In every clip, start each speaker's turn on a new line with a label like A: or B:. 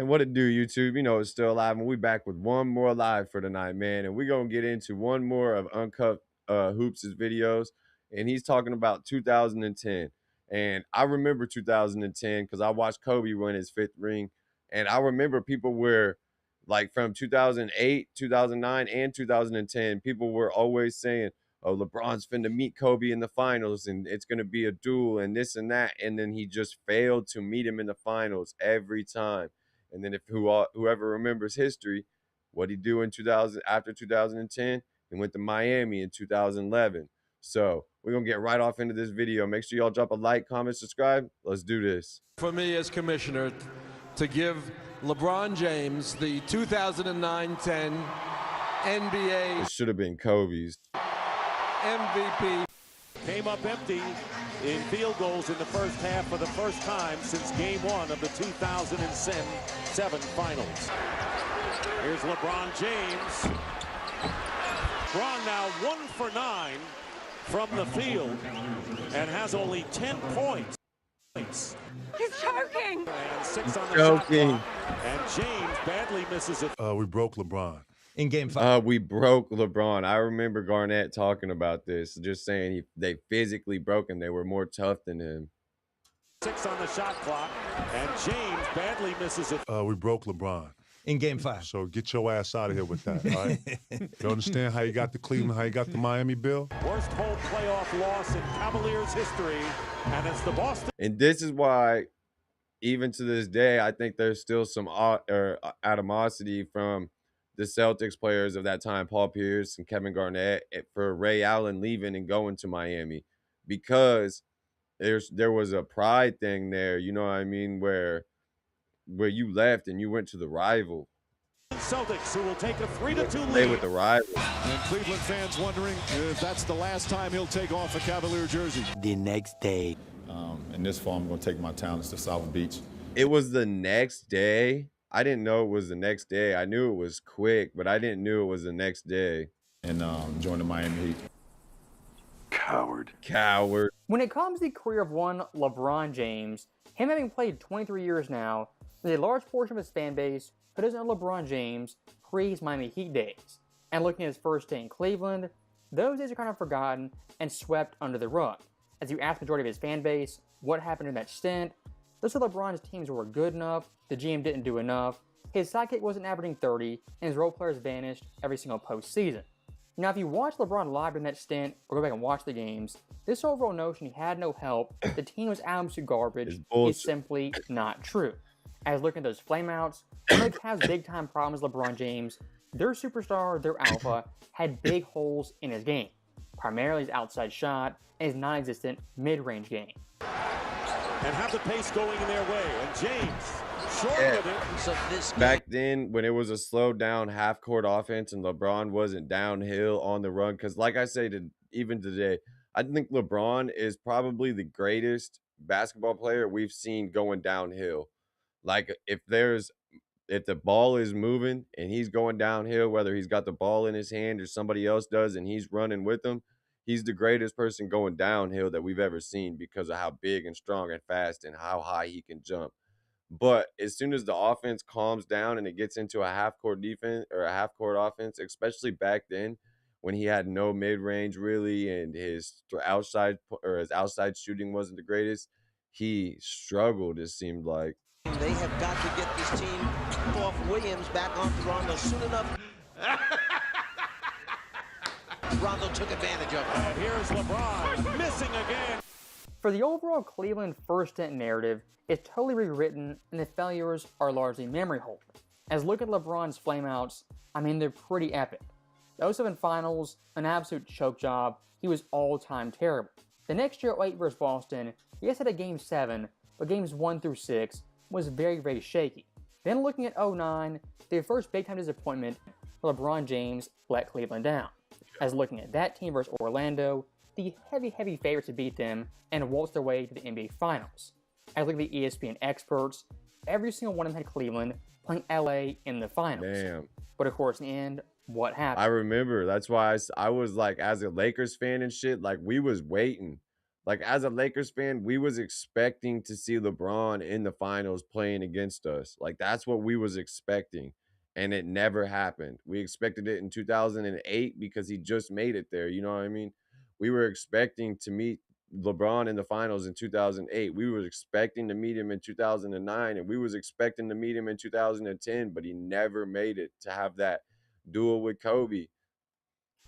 A: What it do, YouTube? You know it's still alive, and we back with one more live for tonight, man. And we're gonna get into one more of Uncut Hoops' videos, and he's talking about 2010. And I remember 2010 because I watched Kobe win his fifth ring, and I remember people were like from 2008, 2009, and 2010. People were always saying, "Oh, LeBron's finna meet Kobe in the finals, and it's gonna be a duel, and this and that." And then he just failed to meet him in the finals every time. And then if whoever remembers history, what he do in 2000 after 2010, he went to Miami in 2011. So we're gonna get right off into this video. Make sure y'all drop a like, comment, subscribe. Let's do this.
B: For me as commissioner, to give LeBron James the 2009-10 NBA
A: It should have been Kobe's.
B: MVP.
C: Came up empty in field goals in the first half for the first time since game one of the 2007 finals. Here's LeBron James. LeBron now 1 for 9 from the field and has only 10 points.
D: He's choking.
C: And 6 on the
A: Joking.
C: shot clock. And James badly misses it.
E: We broke LeBron.
F: In game 5.
A: We broke LeBron. I remember Garnett talking about this, just saying they physically broke him. They were more tough than him.
C: 6 on the shot clock. And James badly misses it.
E: We broke LeBron.
F: In game 5.
E: So get your ass out of here with that, all right? You understand how you got the Cleveland, how you got the Miami Bill?
C: Worst home playoff loss in Cavaliers history. And it's the Boston.
A: And this is why, even to this day, I think there's still some animosity from the Celtics players of that time, Paul Pierce and Kevin Garnett, for Ray Allen leaving and going to Miami, because there was a pride thing there, you know what I mean, where you left and you went to the rival.
C: Celtics, who will take a 3-2 lead.
A: Play with the rival.
G: And Cleveland fans wondering if that's the last time he'll take off a Cavalier jersey.
H: The next day.
I: In this fall, I'm going to take my talents to South Beach.
A: It was the next day. I didn't know it was the next day. I knew it was quick, but I didn't know it was the next day.
I: And join the Miami Heat.
E: Coward.
A: Coward.
J: When it comes to the career of one LeBron James, him having played 23 years now, there's a large portion of his fan base who doesn't know LeBron James pre-Miami Heat days. And looking at his first day in Cleveland, those days are kind of forgotten and swept under the rug. As you ask the majority of his fan base what happened in that stint, those of LeBron's teams were good enough, the GM didn't do enough, his sidekick wasn't averaging 30, and his role players vanished every single postseason. Now, if you watch LeBron live during that stint, or go back and watch the games, this overall notion he had no help, the team was absolute garbage, is simply not true. As looking at those flameouts, when the Cavs' big-time problems, LeBron James, their superstar, their alpha, had big holes in his game, primarily his outside shot and his non-existent mid-range game.
C: And have the pace going in their way. And James, short with it.
H: So this
A: Back then, when it was a slowed down half-court offense and LeBron wasn't downhill on the run, because like I say, even today, I think LeBron is probably the greatest basketball player we've seen going downhill. Like, if the ball is moving and he's going downhill, whether he's got the ball in his hand or somebody else does and he's running with him, he's the greatest person going downhill that we've ever seen because of how big and strong and fast and how high he can jump. But as soon as the offense calms down and it gets into a half-court defense or a half-court offense, especially back then when he had no mid-range really and his outside shooting wasn't the greatest, he struggled, it seemed like.
H: They have got to get this team off Williams back onto Rondo soon enough. Rondo took advantage of it.
C: And here's LeBron missing again.
J: For the overall Cleveland first stint narrative, it's totally rewritten and the failures are largely memory hold. As look at LeBron's flameouts, I mean, they're pretty epic. The 07 finals, an absolute choke job. He was all-time terrible. The next year, 08 versus Boston, yes, had a game 7, but games 1 through 6 was very, very shaky. Then looking at 09, their first big-time disappointment, LeBron James let Cleveland down. As looking at that team versus Orlando, the heavy favorites to beat them and waltz their way to the NBA Finals. As looking at the ESPN experts, every single one of them had Cleveland playing LA in the finals.
A: Damn.
J: But of course, in the end, what happened?
A: I remember. That's why I was like, as a Lakers fan and shit, like we was waiting. Like, as a Lakers fan, we was expecting to see LeBron in the finals playing against us. Like, that's what we was expecting, and it never happened. We expected it in 2008 because he just made it there, you know what I mean? We were expecting to meet LeBron in the finals in 2008. We were expecting to meet him in 2009, and we was expecting to meet him in 2010, but he never made it to have that duel with Kobe.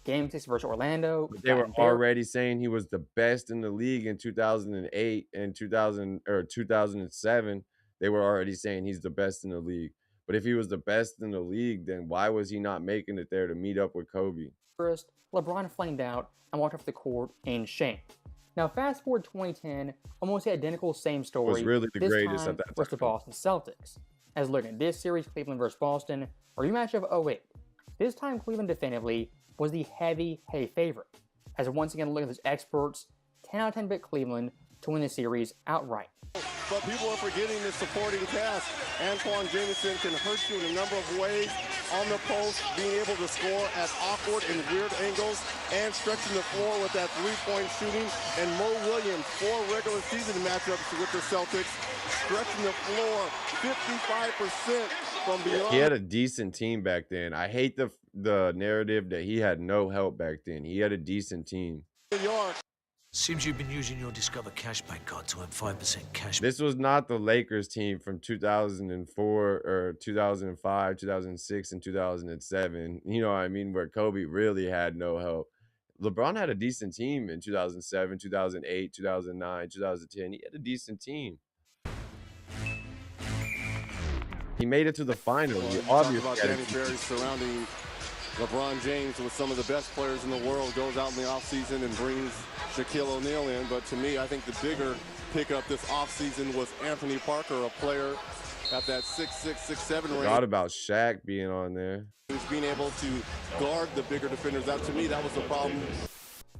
J: Game 6 versus Orlando.
A: But they were already saying he was the best in the league in 2008 and 2007. They were already saying he's the best in the league. But if he was the best in the league, then why was he not making it there to meet up with Kobe?
J: First, LeBron flamed out and walked off the court in shame. Now, fast forward 2010, almost the identical same story.
A: Was really the
J: this
A: greatest
J: time
A: at that time.
J: versus the Boston Celtics. As looking at this series, Cleveland versus Boston, a rematch of 08. This time, Cleveland definitively was the heavy favorite. As once again, looking at those experts, 10 out of 10 bet Cleveland to win the series outright.
F: But people are forgetting the supporting cast. Antoine Jamison can hurt you in a number of ways. On the post, being able to score at awkward and weird angles, and stretching the floor with that three-point shooting. And Mo Williams, 4 regular season matchups with the Celtics, stretching the floor 55% from beyond.
A: He had a decent team back then. I hate the narrative that he had no help back then. He had a decent team.
F: New York.
K: Seems you've been using your Discover cashback card to earn 5% cash.
A: This was not the Lakers team from 2004 or 2005, 2006, and 2007. You know what I mean? Where Kobe really had no help. LeBron had a decent team in 2007, 2008, 2009, 2010. He had a decent team. He made it to the finals.
F: Obviously, about Danny Berry surrounding LeBron James with some of the best players in the world, goes out in the offseason and brings Shaquille O'Neal in. But to me, I think the bigger pickup this offseason was Anthony Parker, a player at that 6'6", 6'7" range.
A: Forgot about Shaq being on there.
F: He's being able to guard the bigger defenders. That, to me, that was the problem.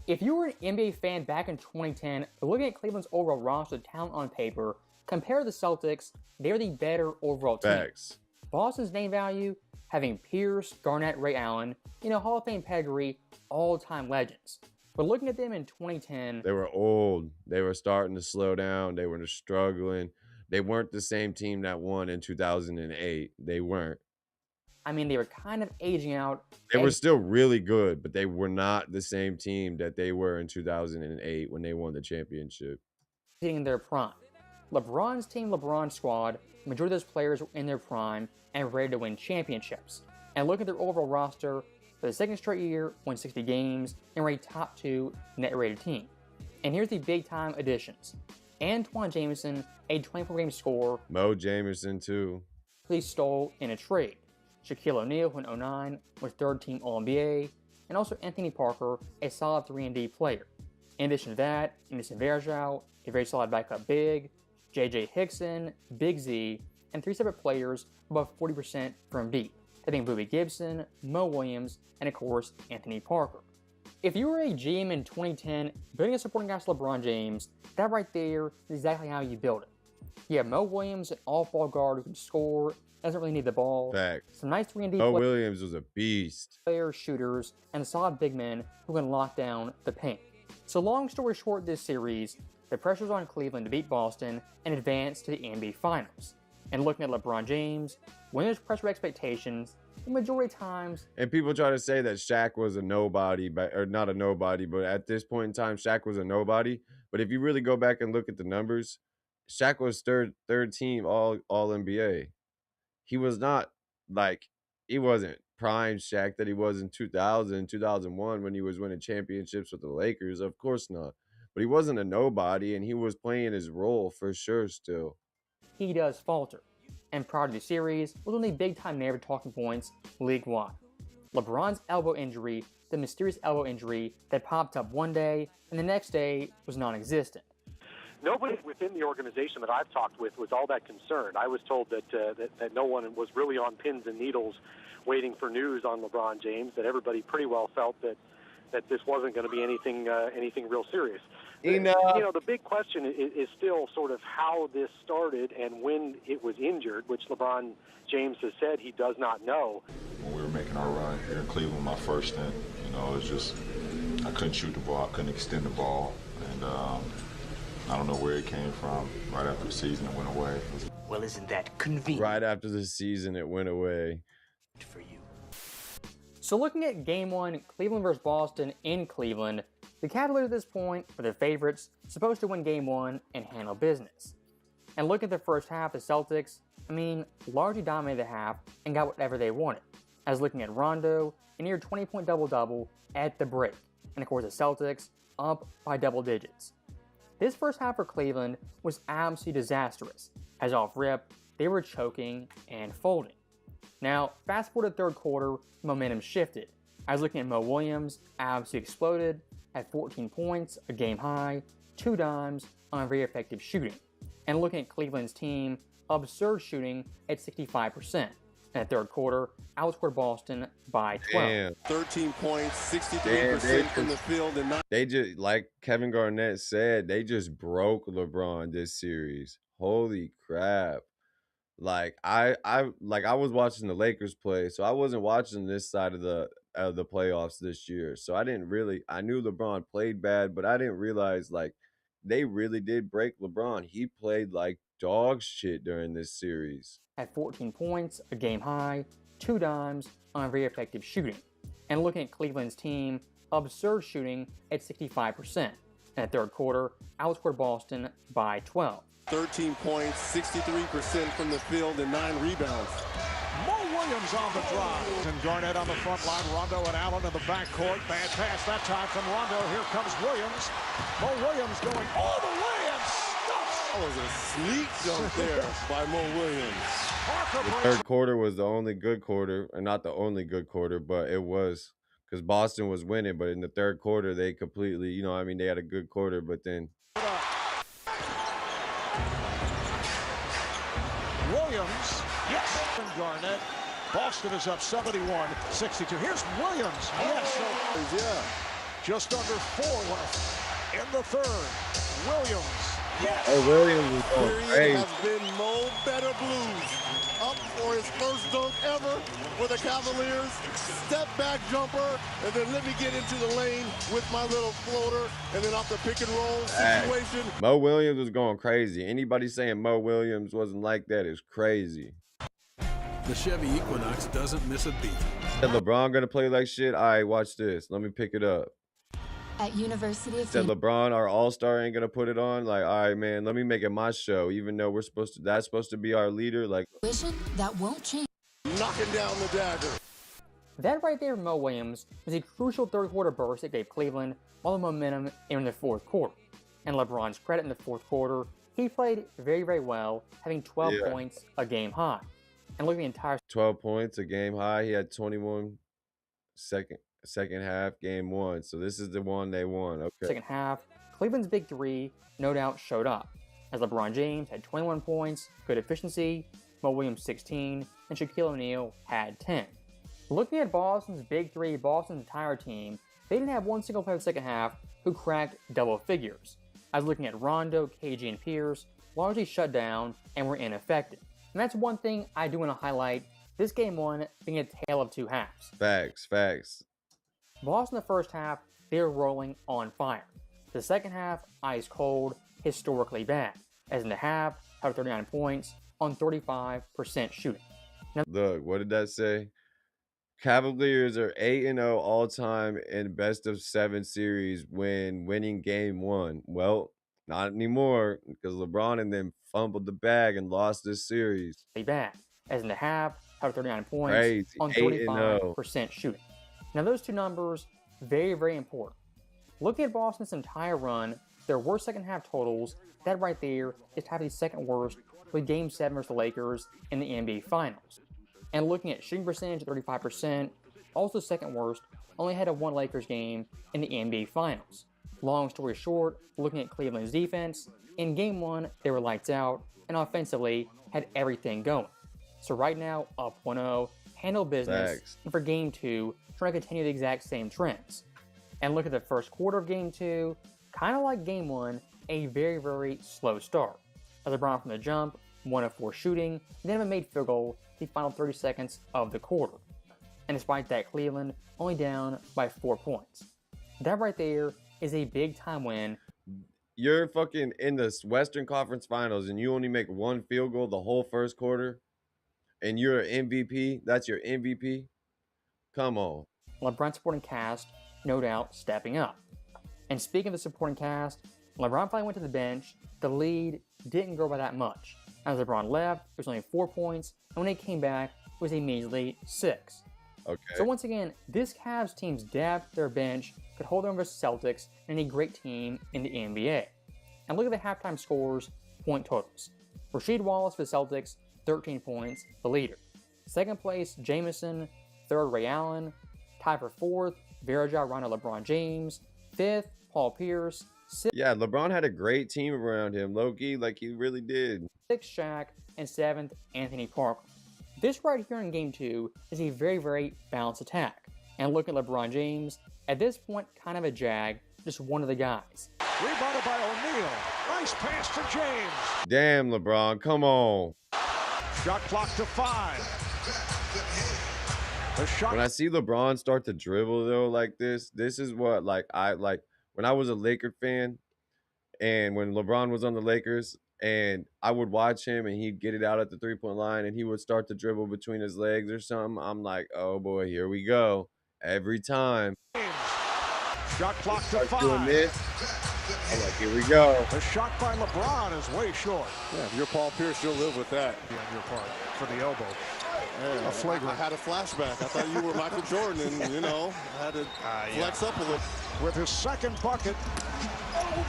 J: If you were an NBA fan back in 2010, looking at Cleveland's overall roster, talent on paper, compare the Celtics, they're the better overall team.
A: Facts.
J: Boston's name value, having Pierce, Garnett, Ray Allen, Hall of Fame pedigree, all-time legends. But looking at them in 2010...
A: They were old. They were starting to slow down. They were struggling. They weren't the same team that won in 2008. They weren't.
J: I mean, they were kind of aging out.
A: They were still really good, but they were not the same team that they were in 2008 when they won the championship.
J: In their prime. LeBron's team, LeBron squad, majority of those players were in their prime and ready to win championships. And look at their overall roster, for the second straight year, won 60 games, and were a top 2 net rated team. And here's the big time additions. Antoine Jamison, a 24-game scorer.
A: Mo Jamison, too.
J: He stole in a trade. Shaquille O'Neal, who in 09 was third-team All-NBA, and also Anthony Parker, a solid 3-and-D player. In addition to that, Emerson Varejao, a very solid backup big, J.J. Hickson, Big Z, and 3 separate players above 40% from deep, hitting Boobie Gibson, Mo Williams, and of course, Anthony Parker. If you were a GM in 2010, building a supporting cast of LeBron James, that right there is exactly how you build it. You have Mo Williams, an off-ball guard who can score, doesn't really need the ball.
A: Facts.
J: Some nice 3-and-D
A: Mo Williams was a beast.
J: Players, shooters, and solid big men who can lock down the paint. So long story short, this series, the pressure's on Cleveland to beat Boston and advance to the NBA Finals. And looking at LeBron James, when there's pressure expectations, the majority of times...
A: And people try to say that Shaq was a nobody, or not a nobody, but at this point in time, Shaq was a nobody. But if you really go back and look at the numbers, Shaq was third team all NBA. He was not he wasn't prime Shaq that he was in 2000, 2001 when he was winning championships with the Lakers. Of course not. But he wasn't a nobody, and he was playing his role for sure still.
J: He does falter. And prior to the series, was one of the big-time narrative talking points league-wide. LeBron's elbow injury, the mysterious elbow injury that popped up one day, and the next day was non-existent.
L: Nobody within the organization that I've talked with was all that concerned. I was told that no one was really on pins and needles waiting for news on LeBron James, that everybody pretty well felt that this wasn't going to be anything real serious. The big question is still sort of how this started and when it was injured, which LeBron James has said he does not know.
I: When we were making our run here in Cleveland, my first stint, it was just I couldn't shoot the ball, I couldn't extend the ball, and I don't know where it came from. Right after the season, it went away.
K: Well, isn't that convenient?
A: Right after the season, it went away.
K: For you.
J: So looking at Game 1, Cleveland versus Boston in Cleveland, the Cavaliers at this point are the favorites, supposed to win Game 1 and handle business. And looking at the first half, the Celtics, largely dominated the half and got whatever they wanted. I was looking at Rondo, a near 20-point double-double at the break. And of course the Celtics up by double digits. This first half for Cleveland was absolutely disastrous, as off rip, they were choking and folding. Now, fast forward to the third quarter, momentum shifted. I was looking at Mo Williams, absolutely exploded, at 14 points, a game high, 2 dimes on very effective shooting. And looking at Cleveland's team, absurd shooting at 65%. In the third quarter, outscored Boston by 12.
A: Damn.
F: 13 points, 63% from the field, and
A: they just, like Kevin Garnett said, they just broke LeBron this series. Holy crap. Like I was watching the Lakers play, so I wasn't watching this side of the playoffs this year. So I knew LeBron played bad, but I didn't realize like they really did break LeBron. He played like dog shit during this series.
J: At 14 points, a game high, 2 dimes on very effective shooting. And looking at Cleveland's team, absurd shooting at 65%. In the third quarter, outscored Boston by 12.
F: 13 points, 63% from the field, and 9 rebounds.
G: Mo Williams on the drive. And Garnett on the front line. Rondo and Allen in the backcourt. Bad pass that time from Rondo. Here comes Williams. Mo Williams going all the way and stuffs.
F: That was a sneak jump there by Mo Williams.
A: The third quarter was the only good quarter, or not the only good quarter, but it was because Boston was winning. But in the third quarter, they completely, they had a good quarter, but then.
G: Williams, yes, and Garnett. Boston is up 71-62. Here's Williams, yes, so
F: yeah,
G: just under 4 left in the third. Williams, yes.
A: Oh, Williams was going crazy.
F: Has been Mo Better Blues up for his first dunk ever for the Cavaliers. Step back jumper, and then let me get into the lane with my little floater, and then off the pick and roll situation.
A: Mo Williams was going crazy. Anybody saying Mo Williams wasn't like that is crazy.
M: The Chevy Equinox doesn't miss a beat.
A: Said LeBron gonna play like shit? All right, watch this. Let me pick it up.
N: At University of
A: Said LeBron, our all-star, ain't gonna put it on. Like, all right, man, let me make it my show. Even though that's supposed to be our leader. Like,
N: that won't change.
F: Knocking down the dagger.
J: That right there, Mo Williams, was a crucial third quarter burst that gave Cleveland all the momentum in the fourth quarter. And LeBron's credit in the fourth quarter, he played very, very well, having 12 points, a game high. And looking at the entire
A: 12 points, a game high. He had 21 second half, game 1. So this is the one they won. Okay.
J: Second half, Cleveland's big three no doubt showed up, as LeBron James had 21 points, good efficiency, Mo Williams 16, and Shaquille O'Neal had 10. Looking at Boston's big three, Boston's entire team, they didn't have one single player in the second half who cracked double figures. I was looking at Rondo, KG, and Pierce, largely shut down and were ineffective. And that's one thing I do want to highlight, this game 1 being a tale of two halves.
A: Facts.
J: Boston in the first half, they were rolling on fire. The second half, ice cold, historically bad. As in the half, had 39 points on 35% shooting. Now,
A: look, what did that say? Cavaliers are 8-0 all-time in best-of-7 series when winning game 1. Well, not anymore, because LeBron and them fumbled the bag and lost this series.
J: Bad. As in the half, had 39 points
A: crazy.
J: On 35% shooting. Now those two numbers, very, very important. Looking at Boston's entire run, their worst second half totals, that right there is to have the second worst with Game 7 versus the Lakers in the NBA Finals. And looking at shooting percentage at 35%, also second worst, only had a 1 Lakers game in the NBA Finals. Long story short, looking at Cleveland's defense, in Game 1 they were lights out, and offensively had everything going. So right now, up 1-0, handle business,
A: Thanks.
J: and for Game 2, trying to continue the exact same trends. And look at the first quarter of Game 2, kind of like Game 1, a very, very slow start. As LeBron from the jump, 1 of 4 shooting, then have a made field goal the final 30 seconds of the quarter. And despite that, Cleveland only down by 4 points. That right there is a big time win.
A: you're fucking in the Western Conference Finals and you only make one field goal the whole first quarter, and you're an MVP. That's your MVP. Come on.
J: LeBron's supporting cast, no doubt, stepping up. And speaking of the supporting cast, LeBron finally went to the bench. The lead didn't grow by that much. As LeBron left, it was only 4 points, and when he came back, it was immediately 6.
A: Okay.
J: So once again, this Cavs team's depth, their bench, could hold their own versus Celtics and any great team in the NBA. And look at the halftime scores, point totals. Rasheed Wallace for the Celtics, 13 points, the leader. Second place, Jamison. Third, Ray Allen. Tied for fourth, Verja, Rondo, LeBron James. Fifth, Paul Pierce. Sixth,
A: Yeah, LeBron had a great team around him, low-key, like he really did.
J: Shaq. And seventh, Anthony Parker. This right here in Game 2 is a very, very balanced attack. And look at LeBron James. At this point, kind of a jag, just one of the guys.
G: Rebounded by O'Neal. Nice pass to James.
A: Damn, LeBron, come on.
G: Shot clock to 5. The shot.
A: When I see LeBron start to dribble though like this is what I like when I was a Laker fan and when LeBron was on the Lakers and I would watch him and he'd get it out at the 3-point line and he would start to dribble between his legs or something. I'm like, oh boy, here we go. Every time.
G: Shot clock to 5.
A: Doing this, I'm like, here we go.
G: The shot by LeBron is way short.
F: Yeah, if you're Paul Pierce, you'll live with that.
G: Yeah, your part for the elbow.
F: Yeah,
G: A flagrant.
F: I had a flashback. I thought you were Michael Jordan, and you know, I had to flex up a little.
G: With his second bucket,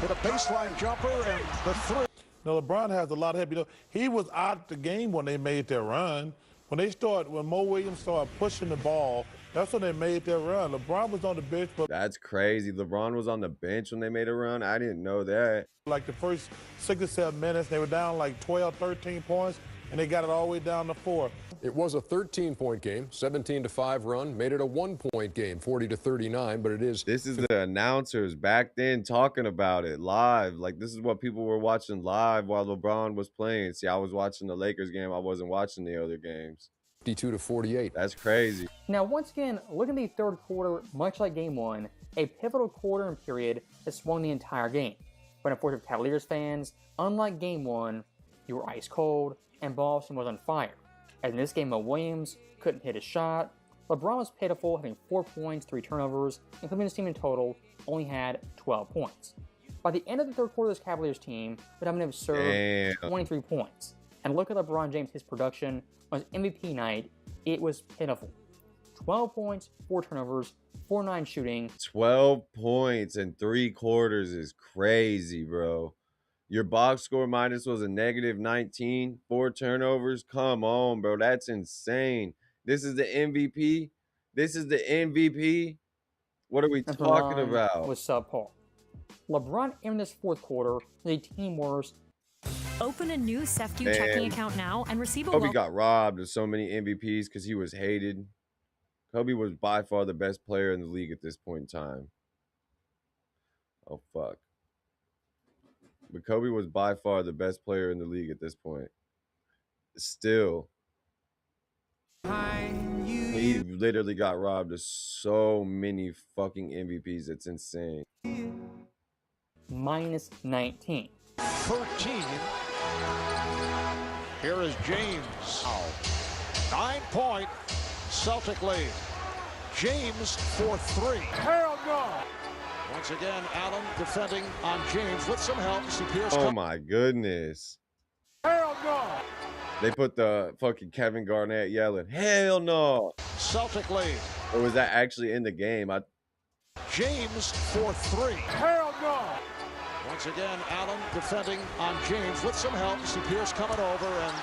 G: with a baseline jumper and the 3.
E: No, LeBron has a lot of help. You know, he was out the game when they made their run. When Mo Williams started pushing the ball, that's when they made their run. LeBron was on the bench, but
A: That's crazy. LeBron was on the bench when they made a run. I didn't know that.
E: like the first 6 or 7 minutes, they were down like 12, 13 points, and they got it all the way down to 4.
O: It was a 13-point game, 17-5 run, made it a 1-point game, 40-39, but it is.
A: This is the announcers back then talking about it live. Like, this is what people were watching live while LeBron was playing. See, I was watching the Lakers game. I wasn't watching the other games.
O: 52-48.
A: That's crazy.
J: Now, once again, look at the third quarter, much like Game 1, a pivotal quarter and period that swung the entire game. But unfortunately, Cavaliers fans, unlike Game 1, you were ice cold and Boston was on fire. As in this game, Mo Williams couldn't hit a shot. LeBron was pitiful, having 4 points, 3 turnovers, including his team in total only had 12 points. By the end of the third quarter, this Cavaliers team would have an absurd 23 points. And look at LeBron James, his production on his MVP night, it was pitiful. 12 points, 4 turnovers, 4-9 shooting.
A: 12 points in 3 quarters is crazy, bro. Your box score minus was a -19, 4 turnovers. Come on, bro. That's insane. This is the MVP. This is the MVP. What are we talking about?
J: Was subpar. LeBron in this fourth quarter was a team worst.
P: Open a new SEFQ checking account now and receive a
A: Kobe got robbed of so many MVPs because he was hated. Kobe was by far the best player in the league at this point in time. Oh, fuck. But Kobe was by far the best player in the league at this point. Still. He literally got robbed of so many fucking MVPs. It's insane.
J: -19.
G: 13. Here is James. 9-point Celtic lead. James for 3. Hell no! Once again, Allen defending on James with some help. See Pierce.
A: Oh my goodness.
G: Hell no!
A: They put the fucking Kevin Garnett yelling, hell no.
G: Celtic lead.
A: Or was that actually in the game?
G: James for 3. Hell no! Once again, Allen defending on James with some help. See Pierce coming over and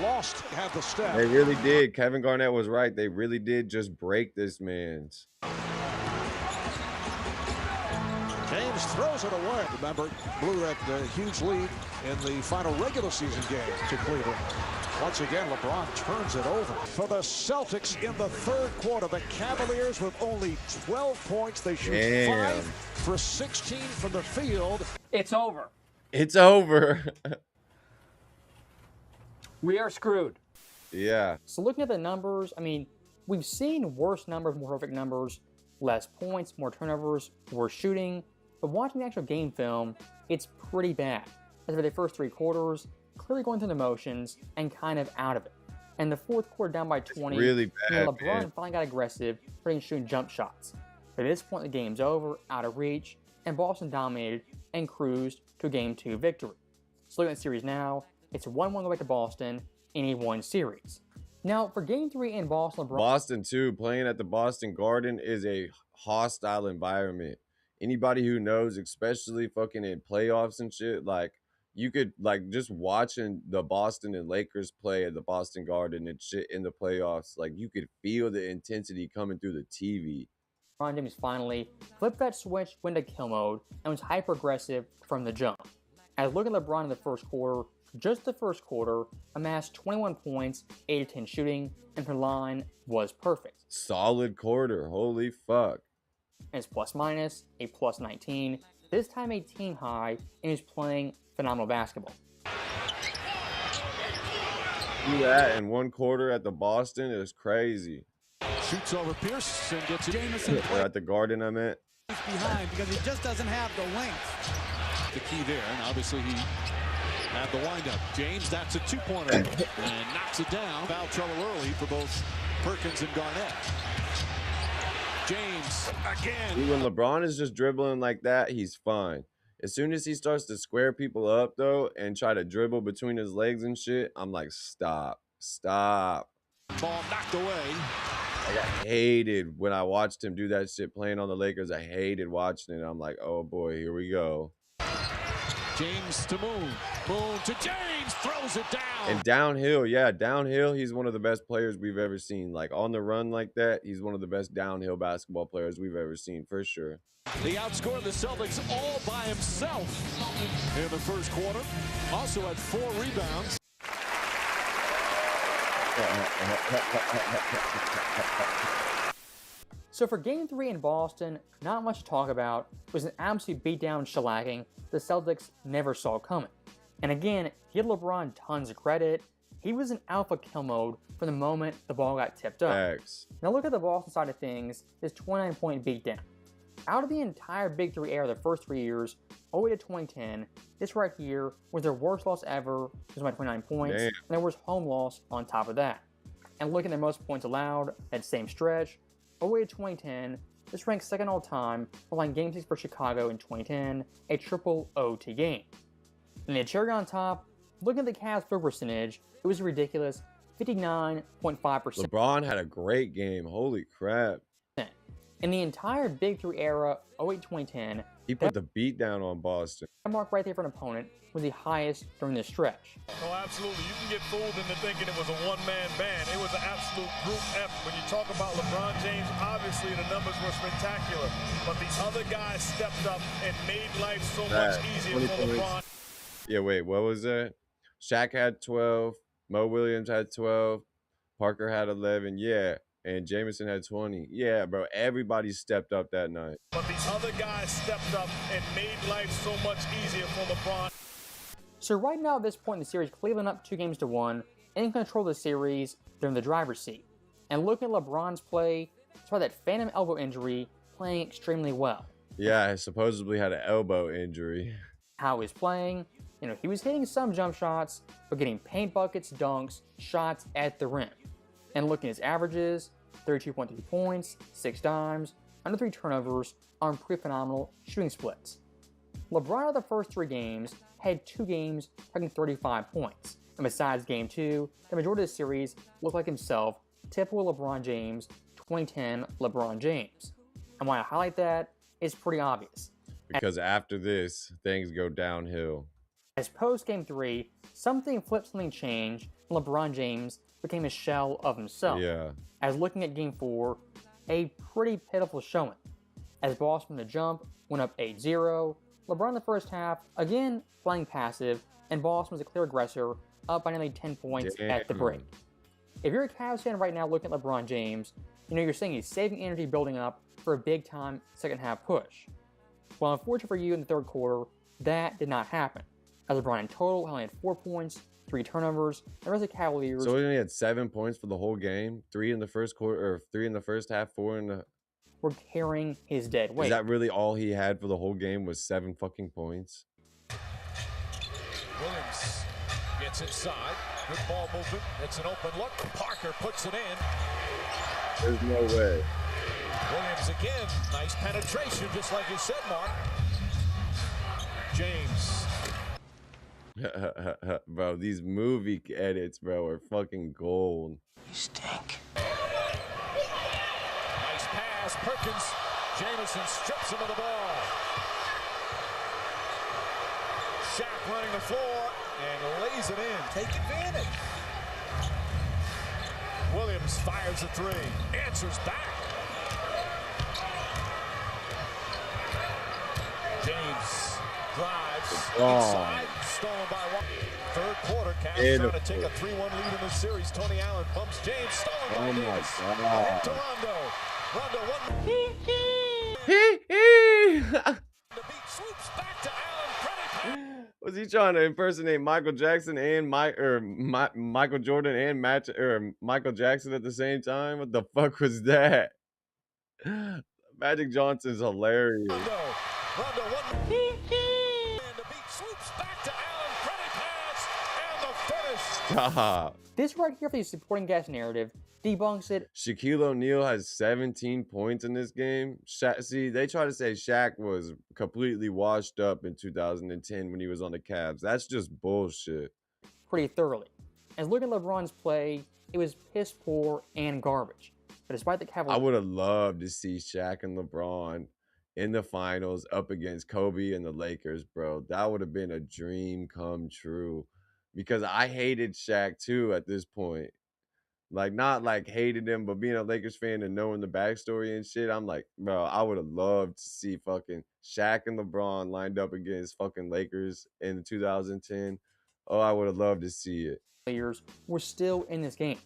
G: lost. Had the step.
A: They really did. Kevin Garnett was right. They really did just break this man's.
G: James throws it away. Remember, blew that huge lead in the final regular season game to Cleveland. Once again, LeBron turns it over. For the Celtics in the third quarter, the Cavaliers with only 12 points. They shoot 5 for 16 from the field.
J: It's over.
A: It's over.
J: We are screwed.
A: Yeah.
J: So looking at the numbers, I mean, we've seen worse numbers, more horrific numbers, less points, more turnovers, worse shooting. but watching the actual game film, it's pretty bad. As for the first 3 quarters, clearly going through the motions and kind of out of it. And the fourth quarter down by 20,
A: it's really bad,
J: LeBron
A: man.
J: finally got aggressive, starting shooting jump shots. But at this point, the game's over, out of reach, and Boston dominated and cruised to a Game 2 victory. So looking at the series now, it's 1-1 going back to Boston in a 1 series. Now, for Game 3 in Boston, LeBron...
A: Boston, too, playing at the Boston Garden is a hostile environment. Anybody who knows, especially fucking in playoffs and shit, like, you could, like, just watching the Boston and Lakers play at the Boston Garden and shit in the playoffs, like, you could feel the intensity coming through the TV.
J: LeBron James finally flipped that switch, went to kill mode, and was hyper-aggressive from the jump. As looking at LeBron in the first quarter, just the first quarter, amassed 21 points, 8 of 10 shooting, and her line was perfect.
A: Solid quarter, holy fuck.
J: And it's plus-minus, a plus 19, this time a team high, and he's playing phenomenal basketball.
A: Do that in 1 quarter at the Boston is crazy.
G: Shoots over Pierce and gets
Q: Jameson.
A: Or at the Garden, I meant.
Q: He's behind because he just doesn't have the length.
G: The key there, and obviously he had the windup. James, that's a 2-pointer, and knocks it down. Foul trouble early for both Perkins and Garnett. James again.
A: When LeBron is just dribbling like that, he's fine. As soon as he starts to square people up, though, and try to dribble between his legs and shit, I'm like, stop. Stop.
G: Ball knocked away.
A: Like, I hated when I watched him do that shit playing on the Lakers. I hated watching it. I'm like, oh, boy, here we go.
G: James to Moon. Moon to James. Throws it down.
A: And downhill, yeah, downhill, he's one of the best players we've ever seen. Like, on the run like that, he's one of the best downhill basketball players we've ever seen, for sure.
G: He outscored the Celtics all by himself in the first quarter. Also had 4 rebounds.
J: So for Game 3 in Boston, not much to talk about. It was an absolute beatdown shellacking the Celtics never saw coming. And again, give LeBron tons of credit. He was in alpha kill mode from the moment the ball got tipped up.
A: Thanks.
J: Now look at the Boston side of things, this 29-point beatdown. Out of the entire Big 3 era the first 3 years, all the way to 2010, this right here was their worst loss ever, which was by 29 points,
A: Damn.
J: and their worst home loss on top of that. And looking at their most points allowed, that same stretch, all the way to 2010, this ranks second all time, following Game 6 for Chicago in 2010, a triple OT game. And the cherry on top, looking at the Cavs field percentage, it was a ridiculous 59.5%.
A: LeBron had a great game. Holy crap.
J: In the entire Big 3 era, 08-2010,
A: he put the beat down on Boston.
J: That mark right there for an opponent was the highest during this stretch.
R: Oh, absolutely. You can get fooled into thinking it was a one-man band. It was an absolute group effort. When you talk about LeBron James, obviously the numbers were spectacular, but the other guys stepped up and made life so much easier for LeBron.
A: Yeah, wait, what was that? Shaq had 12, Mo Williams had 12, Parker had 11, yeah, and Jameson had 20. Yeah, bro, everybody stepped up that night.
R: But the other guys stepped up and made life so much easier for LeBron.
J: So right now at this point in the series, Cleveland up 2-1, in control of the series, they're in the driver's seat. And looking at LeBron's play, despite that phantom elbow injury, playing extremely well.
A: Yeah, I supposedly had an elbow injury.
J: How he's playing, he was hitting some jump shots, but getting paint buckets, dunks, shots at the rim. And looking at his averages, 32.3 points, 6 dimes, under 3 turnovers, on pretty phenomenal shooting splits. LeBron out of the first 3 games had 2 games taking 35 points. And besides Game 2, the majority of the series looked like himself, typical LeBron James, 2010 LeBron James. And why I highlight that is pretty obvious.
A: Because after this, things go downhill.
J: As post Game 3, something flipped, something changed, and LeBron James became a shell of himself.
A: Yeah.
J: As looking at Game 4, a pretty pitiful showing. As Boston from the jump went up 8-0, LeBron in the first half, again playing passive, and Boston was a clear aggressor, up by nearly 10 points at the break. If you're a Cavs fan right now looking at LeBron James, you're saying he's saving energy building up for a big-time second half push. Well, unfortunately for you in the third quarter, that did not happen. As LeBron in total only had 4 points, 3 turnovers, and the rest of the Cavaliers.
A: So he only had 7 points for the whole game, 3 in the first quarter, or 3 in the first half, 4 in the.
J: were carrying his dead weight.
A: Is that really all he had for the whole game was 7 fucking points?
B: Williams gets inside. Good ball movement. It's an open look. Parker puts it in.
A: There's no way.
B: Williams again. Nice penetration, just like you said, Mark. James.
A: Bro, these movie edits, bro, are fucking gold.
K: You stink.
B: Nice pass. Perkins. Jamison strips him of the ball. Shaq running the floor and lays it in. Take advantage. Williams fires a three. Answers back. James drives inside. Stolen by one. Third quarter, Cavs trying to take a 3-1 lead in the series. Tony Allen bumps James. Stolen by Davis. Ahead to Rondo. Rondo one. The beat swoops back to Allen.
A: Was he trying to impersonate Michael Jackson and Michael Jordan and Michael Jackson at the same time? What the fuck was that? Magic Johnson's hilarious.
B: Rondo one. And the beat swoops back to Allen. Credit pass and the finish.
A: Stop.
J: This right here for the supporting cast narrative debunks it.
A: Shaquille O'Neal has 17 points in this game. See, they try to say Shaq was completely washed up in 2010 when he was on the Cavs. That's just bullshit.
J: Pretty thoroughly. As looking at LeBron's play, it was piss poor and garbage. But despite the Cavaliers,
A: I would have loved to see Shaq and LeBron in the finals up against Kobe and the Lakers, bro. That would have been a dream come true. Because I hated Shaq too at this point. Like, not like hated him, but being a Lakers fan and knowing the backstory and shit, I'm like, bro, I would have loved to see fucking Shaq and LeBron lined up against fucking Lakers in 2010. Oh, I would have loved to see it.
J: Players were still in this game.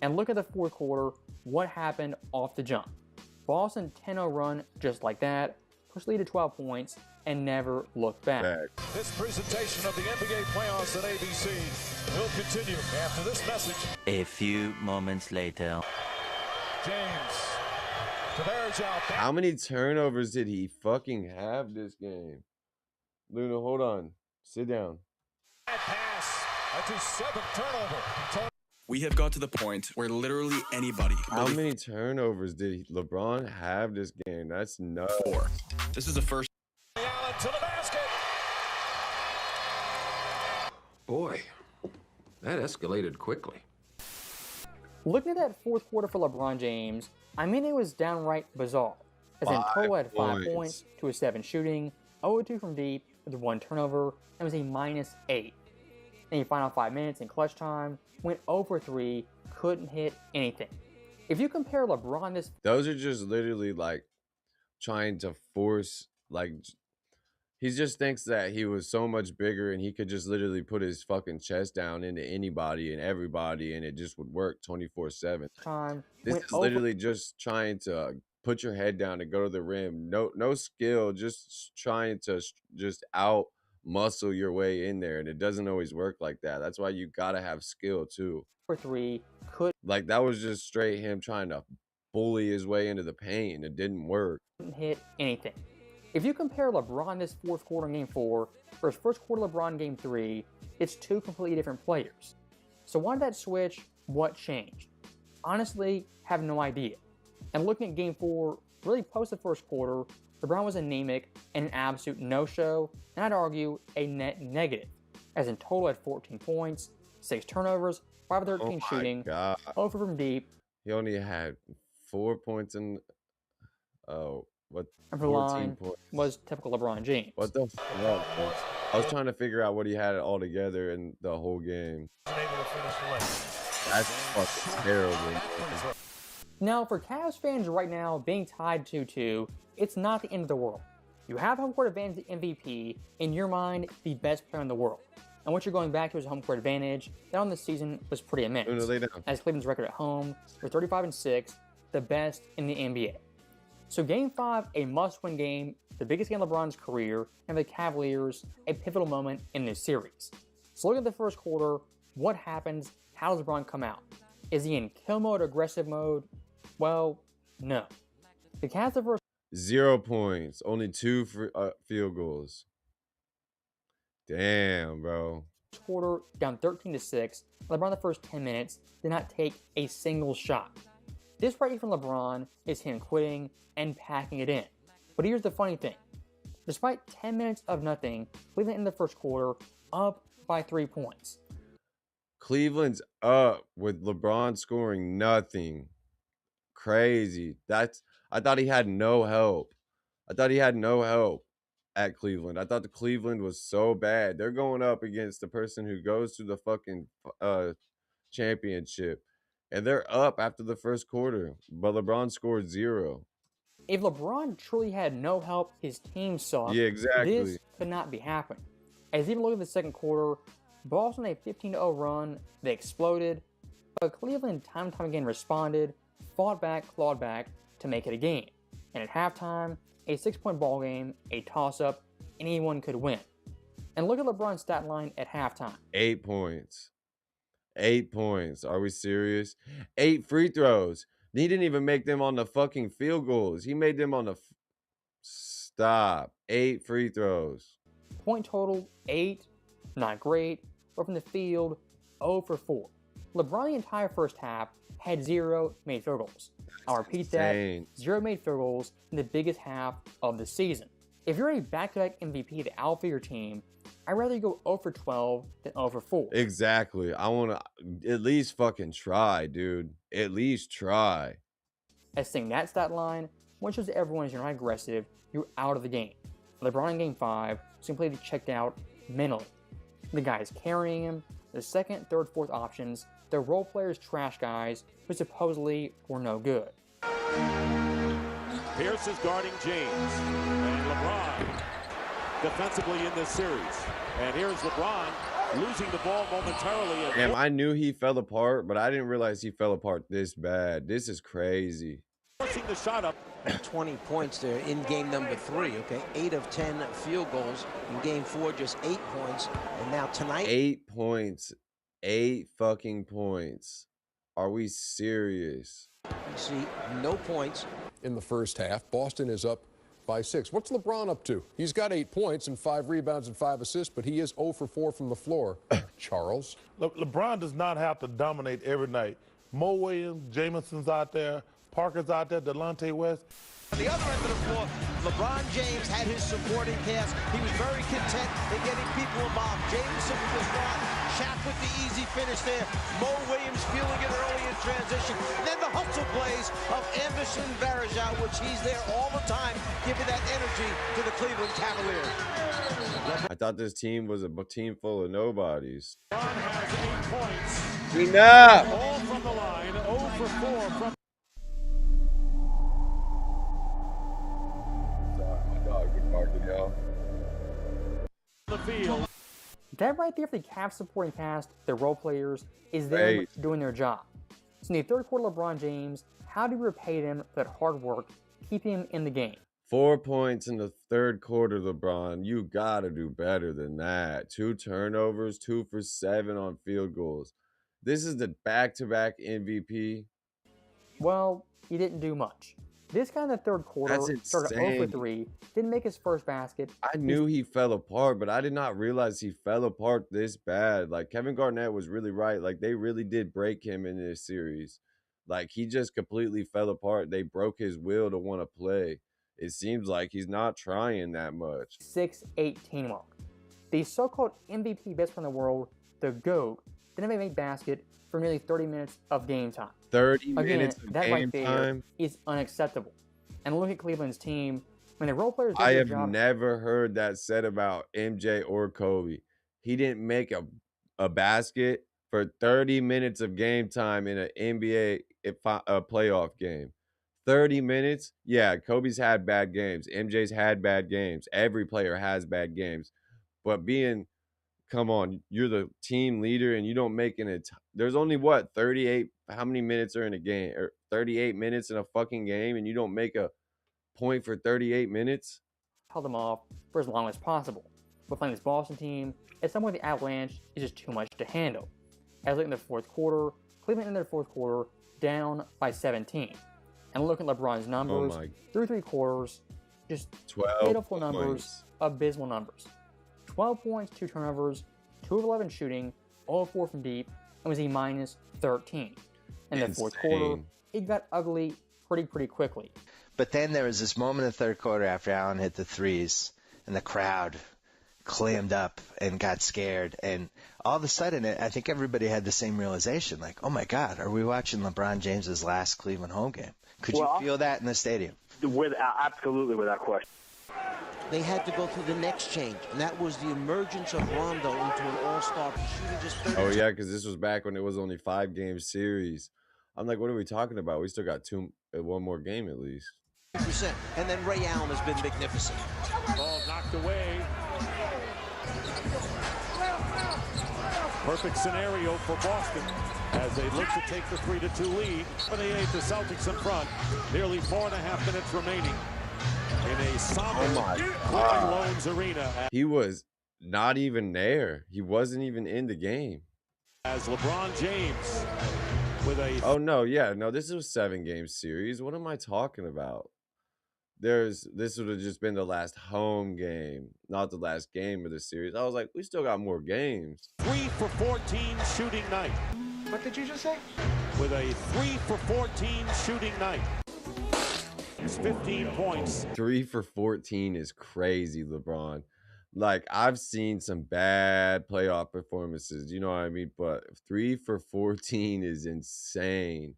J: And look at the fourth quarter, what happened off the jump. Boston 10-0 run just like that, pushed lead to 12 points, and never looked back.
B: This presentation of the NBA playoffs at ABC will continue after this message.
S: A few moments later.
B: James.
A: How many turnovers did he fucking have this game? Luna, hold on. Sit down.
B: Pass. That's his 7th turnover.
T: We have got to the point where literally anybody.
A: How many turnovers did LeBron have this game? That's nuts.
T: 4. This is the first.
B: Allen to the basket.
U: Boy, that escalated quickly.
J: Looking at that fourth quarter for LeBron James, I mean, it was downright bizarre. As in total had 5 points to a 7 shooting, 0-2 from deep with 1 turnover, and was a -8. In the final 5 minutes in clutch time, went 0-3, couldn't hit anything. If you compare LeBron this...
A: Those are just literally like trying to force, like, he just thinks that he was so much bigger and he could just literally put his fucking chest down into anybody and everybody and it just would work 24/7. This is literally just trying to put your head down and go to the rim. No skill, just trying to just out muscle your way in there, and it doesn't always work like that. That's why you gotta have skill too.
J: 3 could
A: like that was just straight him trying to bully his way into the paint. It didn't work.
J: Couldn't hit anything. If you compare LeBron this fourth quarter in Game 4 versus first quarter LeBron Game 3, it's 2 completely different players. So why did that switch? What changed? Honestly, have no idea. And looking at Game 4, really post the first quarter, LeBron was anemic and an absolute no-show, and I'd argue a net negative, as in total had 14 points, 6 turnovers, 5 of 13 shooting, 0 from deep.
A: He only had 4 points in, what?
J: And for the line was typical LeBron James.
A: What the fuck? I was trying to figure out what he had all together in the whole game. That's fucking terrible.
J: Now, for Cavs fans right now, being tied 2-2, it's not the end of the world. You have home court advantage the MVP, in your mind, the best player in the world. And what you're going back to is home court advantage, that on this season was pretty immense. As Cleveland's record at home was 35-6, the best in the NBA. So Game 5, a must-win game, the biggest game of LeBron's career, and the Cavaliers, a pivotal moment in this series. So look at the first quarter, what happens, how does LeBron come out? Is he in kill mode, aggressive mode? Well, no. The Cavs the first
A: 0 points, only 2 field goals. Damn, bro.
J: quarter down 13-6. LeBron the first 10 minutes did not take a single shot. This right here from LeBron is him quitting and packing it in. But here's the funny thing. Despite 10 minutes of nothing, Cleveland in the first quarter up by 3 points.
A: Cleveland's up with LeBron scoring nothing. Crazy. I thought he had no help. I thought he had no help at Cleveland. I thought the Cleveland was so bad. They're going up against the person who goes to the fucking championship. And they're up after the first quarter. But LeBron scored 0.
J: If LeBron truly had no help, his team sucked.
A: Yeah, exactly.
J: This could not be happening. As even look at the second quarter, Boston a 15-0 run, they exploded, but Cleveland time and time again responded, fought back, clawed back to make it a game. And at halftime, a 6-point ball game, a toss-up, anyone could win. And look at LeBron's stat line at halftime.
A: 8 points. 8 points. Are we serious? 8 free throws. He didn't even make them on the fucking field goals. He made them on the... Stop. 8 free throws.
J: Point total, 8. Not great. But from the field, 0 for 4. LeBron the entire first half had 0 made field goals. I'll repeat that. 0 made field goals in the biggest half of the season. If you're a back-to-back MVP, the alpha of your team, I'd rather you go 0 for 12 than 0 for 4.
A: Exactly. I want to at least fucking try, dude. At least try.
J: As seeing that stat line, one shows everyone is you're not aggressive, you're out of the game. LeBron in Game 5 was completely checked out mentally. The guys carrying him, the second, third, fourth options, they're role players, trash guys who supposedly were no good.
C: Pierce is guarding James, and LeBron defensively in this series. And here's LeBron losing the ball momentarily.
A: Damn, I knew he fell apart, but I didn't realize he fell apart this bad. This is crazy.
C: Forcing the shot up.
H: 20 points there in game number 3, okay? 8 of 10 field goals. In game 4, just 8 points. And now tonight...
A: 8 points. 8 fucking points. Are we serious?
H: You see no points.
O: In the first half, Boston is up by 6. What's LeBron up to? He's got 8 points and 5 rebounds and 5 assists, but he is 0 for 4 from the floor. Charles?
E: LeBron does not have to dominate every night. Mo Williams, Jamison's out there, Parker's out there, Delonte West.
Q: On the other end of the floor, LeBron James had his supporting cast. He was very content in getting people involved. Jameson was not. Shaq with the easy finish there. Mo Williams feeling it early in transition. And then the hustle plays of Anderson Varejao, which he's there all the time, giving that energy to the Cleveland Cavaliers.
A: I thought this team was a team full of nobodies.
C: LeBron has 8 points.
A: Enough!
C: All from the line, 0 for 4 from... the field.
J: That right there for the Cavs supporting cast, their role players, is them doing their job. So in the third quarter, LeBron James, how do we repay them for that hard work, keeping him in the game?
A: 4 points in the third quarter, LeBron. You got to do better than that. 2 turnovers, 2 for 7 on field goals. This is the back-to-back MVP.
J: Well, he didn't do much. This guy in the third quarter started 0 for 3, didn't make his first basket.
A: I knew he fell apart, but I did not realize he fell apart this bad. Like, Kevin Garnett was really right. Like, they really did break him in this series. Like, he just completely fell apart. They broke his will to want to play. It seems like he's not trying that much.
J: 6'8" teamwork. The so-called MVP best player in the world, the GOAT, didn't even make basket for nearly 30 minutes of game time.
A: 30 minutes of
J: that
A: game
J: right there
A: time
J: is unacceptable. And look at Cleveland's team. When the role players do
A: I
J: their
A: have
J: job,
A: never heard that said about MJ or Kobe. He didn't make a basket for 30 minutes of game time in an NBA playoff game. 30 minutes? Yeah, Kobe's had bad games. MJ's had bad games. Every player has bad games. But come on, you're the team leader and you don't make there's only 38, how many minutes are in a game? Or 38 minutes in a fucking game and you don't make a point for 38 minutes?
J: held them off for as long as possible. But playing this Boston team, at some point the Avalanche is just too much to handle. As late in the fourth quarter, Cleveland ended their fourth quarter down by 17. And look at LeBron's numbers through 3 quarters, just
A: 12
J: pitiful
A: points.
J: numbers, abysmal numbers. 12 points, 2 turnovers, 2 of 11 shooting, all 4 from deep, and was a minus 13. In the fourth quarter, it got ugly pretty quickly.
D: But then there was this moment in the third quarter after Allen hit the threes, and the crowd clammed up and got scared. And all of a sudden, I think everybody had the same realization, like, oh, my God, are we watching LeBron James's last Cleveland home game? Could you feel that in the stadium?
V: Absolutely, without question.
H: They had to go through the next change, and that was the emergence of Rondo into an all-star shooting just 30.
A: Oh, yeah, because this was back when it was only 5-game series. I'm like, what are we talking about? We still got one more game at least.
H: And then Ray Allen has been magnificent.
C: Ball knocked away. Perfect scenario for Boston as they look to take the 3-2 lead. 28, the Celtics in front. Nearly 4.5 minutes remaining in a somber Cleveland Loans arena.
A: He was not even there. He wasn't even in the game.
C: As LeBron James with a...
A: Oh, no, yeah. No, this was a 7-game series. What am I talking about? This would have just been the last home game, not the last game of the series. I was like, we still got more games.
C: 3 for 14 shooting night.
V: What did you just say?
C: With a 3 for 14 shooting night. It's 15 points.
A: 3 for 14 is crazy, LeBron. Like, I've seen some bad playoff performances, you know what I mean? But 3 for 14 is insane.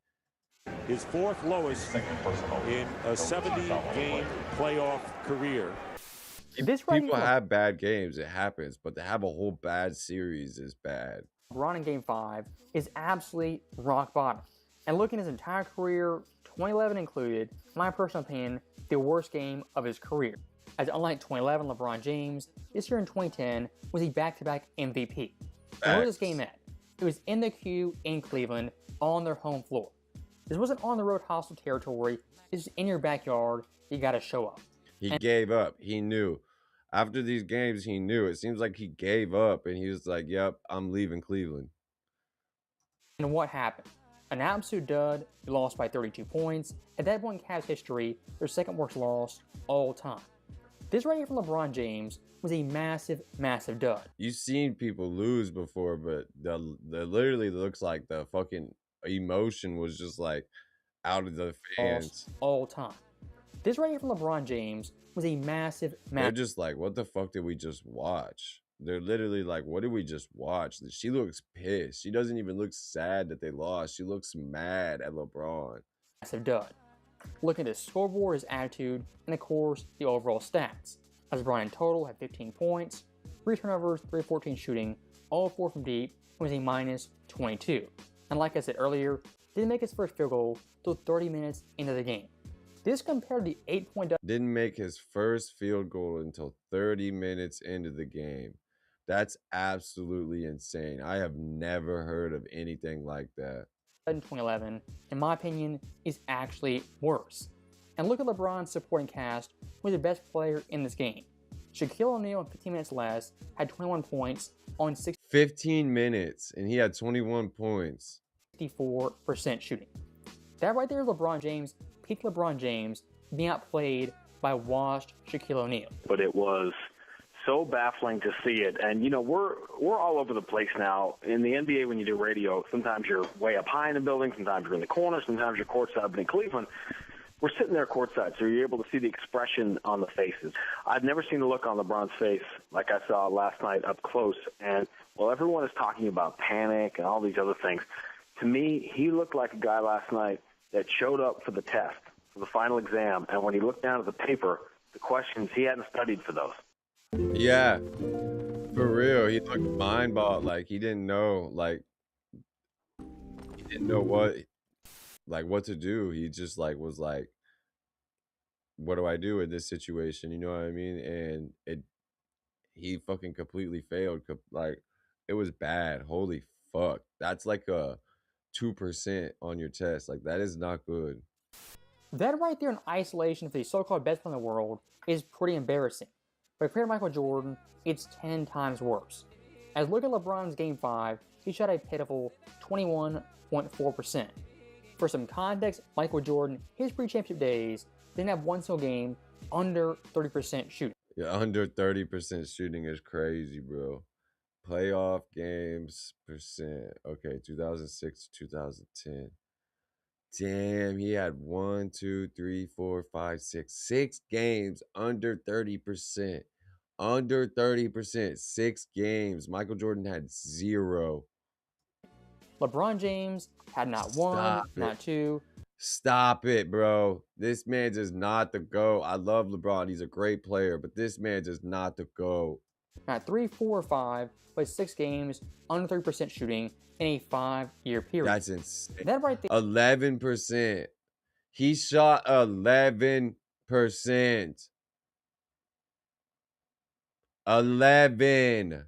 C: His 4th lowest in a 70-game playoff career.
A: People have bad games. It happens. But to have a whole bad series is bad.
J: LeBron in Game 5 is absolutely rock bottom. And looking at his entire career, 2011 included, in my personal opinion, the worst game of his career. As unlike 2011 LeBron James, this year in 2010 was a back-to-back MVP. And where was this game at? It was in the Q in Cleveland on their home floor. This wasn't on the road hostile territory. This was in your backyard. You got to show up.
A: He gave up. He knew. After these games, he knew. It seems like he gave up, and he was like, yep, I'm leaving Cleveland.
J: And what happened? An absolute dud. They lost by 32 points. At that point in Cavs history, their second worst loss all time. This right here from LeBron James was a massive dud.
A: You've seen people lose before, but the literally looks like the fucking emotion was just like out of the fans
J: all time. This right here from LeBron James was a massive.
A: They're just like, what the fuck did we just watch? They're literally like, what did we just watch? She looks pissed. She doesn't even look sad that they lost. She looks mad at LeBron.
J: Massive dud. Look at his scoreboard, his attitude, and of course the overall stats. As LeBron in total had 15 points, 3 turnovers, 3 of 14 shooting, all 4 from deep, and was a minus 22. And like I said earlier, didn't make his first field goal until 30 minutes into the game. This compared to the 8-point...
A: Didn't make his first field goal until 30 minutes into the game. That's absolutely insane. I have never heard of anything like that.
J: In 2011, in my opinion, is actually worse. And look at LeBron's supporting cast, who was the best player in this game. Shaquille O'Neal in 15 minutes less had 21 points on
A: 15 minutes, and he had 21 points.
J: 64% shooting. That right there is LeBron James, peak LeBron James, being outplayed by washed Shaquille O'Neal.
V: But it was so baffling to see it. And, you know, we're all over the place now. In the NBA, when you do radio, sometimes you're way up high in the building, sometimes you're in the corner, sometimes you're courtside. But in Cleveland, we're sitting there courtside, so you're able to see the expression on the faces. I've never seen the look on LeBron's face like I saw last night up close. And while everyone is talking about panic and all these other things, to me, he looked like a guy last night that showed up for the test, for the final exam. And when he looked down at the paper, the questions, he hadn't studied for those.
A: Yeah, for real. He looked mind-boggled. Like, he didn't know, what to do. He just, was like, what do I do in this situation? You know what I mean? And he fucking completely failed. Like, it was bad. Holy fuck. That's like a 2% on your test. Like, that is not good.
J: That right there in isolation for the so-called best player in the world is pretty embarrassing. But compared to Michael Jordan, it's 10 times worse. As look at LeBron's Game 5, he shot a pitiful 21.4%. For some context, Michael Jordan, his pre-championship days, didn't have one single game under 30% shooting.
A: Yeah, under 30% shooting is crazy, bro. Playoff games percent. Okay, 2006 to 2010. Damn, he had 1, 2, 3, 4, 5, 6 games under 30%. Under 30%. 6 games. Michael Jordan had 0.
J: LeBron James had not one, not two.
A: Stop it, bro. This man is not the GOAT. I love LeBron. He's a great player, but this man is not the GOAT.
J: Not 3, 4, or 5, but 6 games under 30% shooting in a 5-year period.
A: That's insane.
J: That right there.
A: 11%. He shot 11%. 11.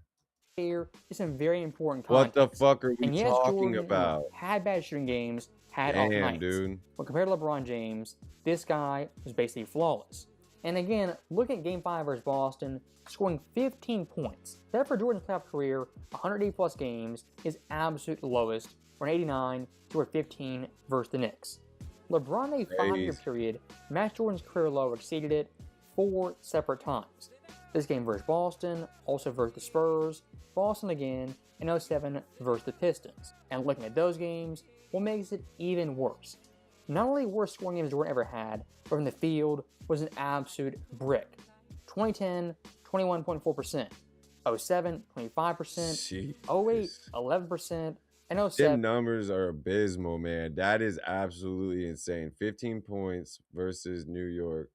J: Here is some very important
A: What
J: context.
A: the fuck are we
J: and yes,
A: talking
J: Jordan,
A: about?
J: Had bad shooting games, had off nights.
A: Dude.
J: But compared to LeBron James, this guy was basically flawless. And again, look at Game 5 versus Boston, scoring 15 points. That for Jordan's playoff career, 108 plus games, is absolute lowest, from 89 to a 15 versus the Knicks. LeBron in a 5-year period, matched Jordan's career low, exceeded it 4 separate times. This game versus Boston, also versus the Spurs, Boston again, and 07 versus the Pistons. And looking at those games, what makes it even worse? Not only worst scoring games Jordan ever had, but from the field was an absolute brick. 2010, 21.4%. 07, 25%. 08, 11%. And 07.
A: Them numbers are abysmal, man. That is absolutely insane. 15 points versus New York.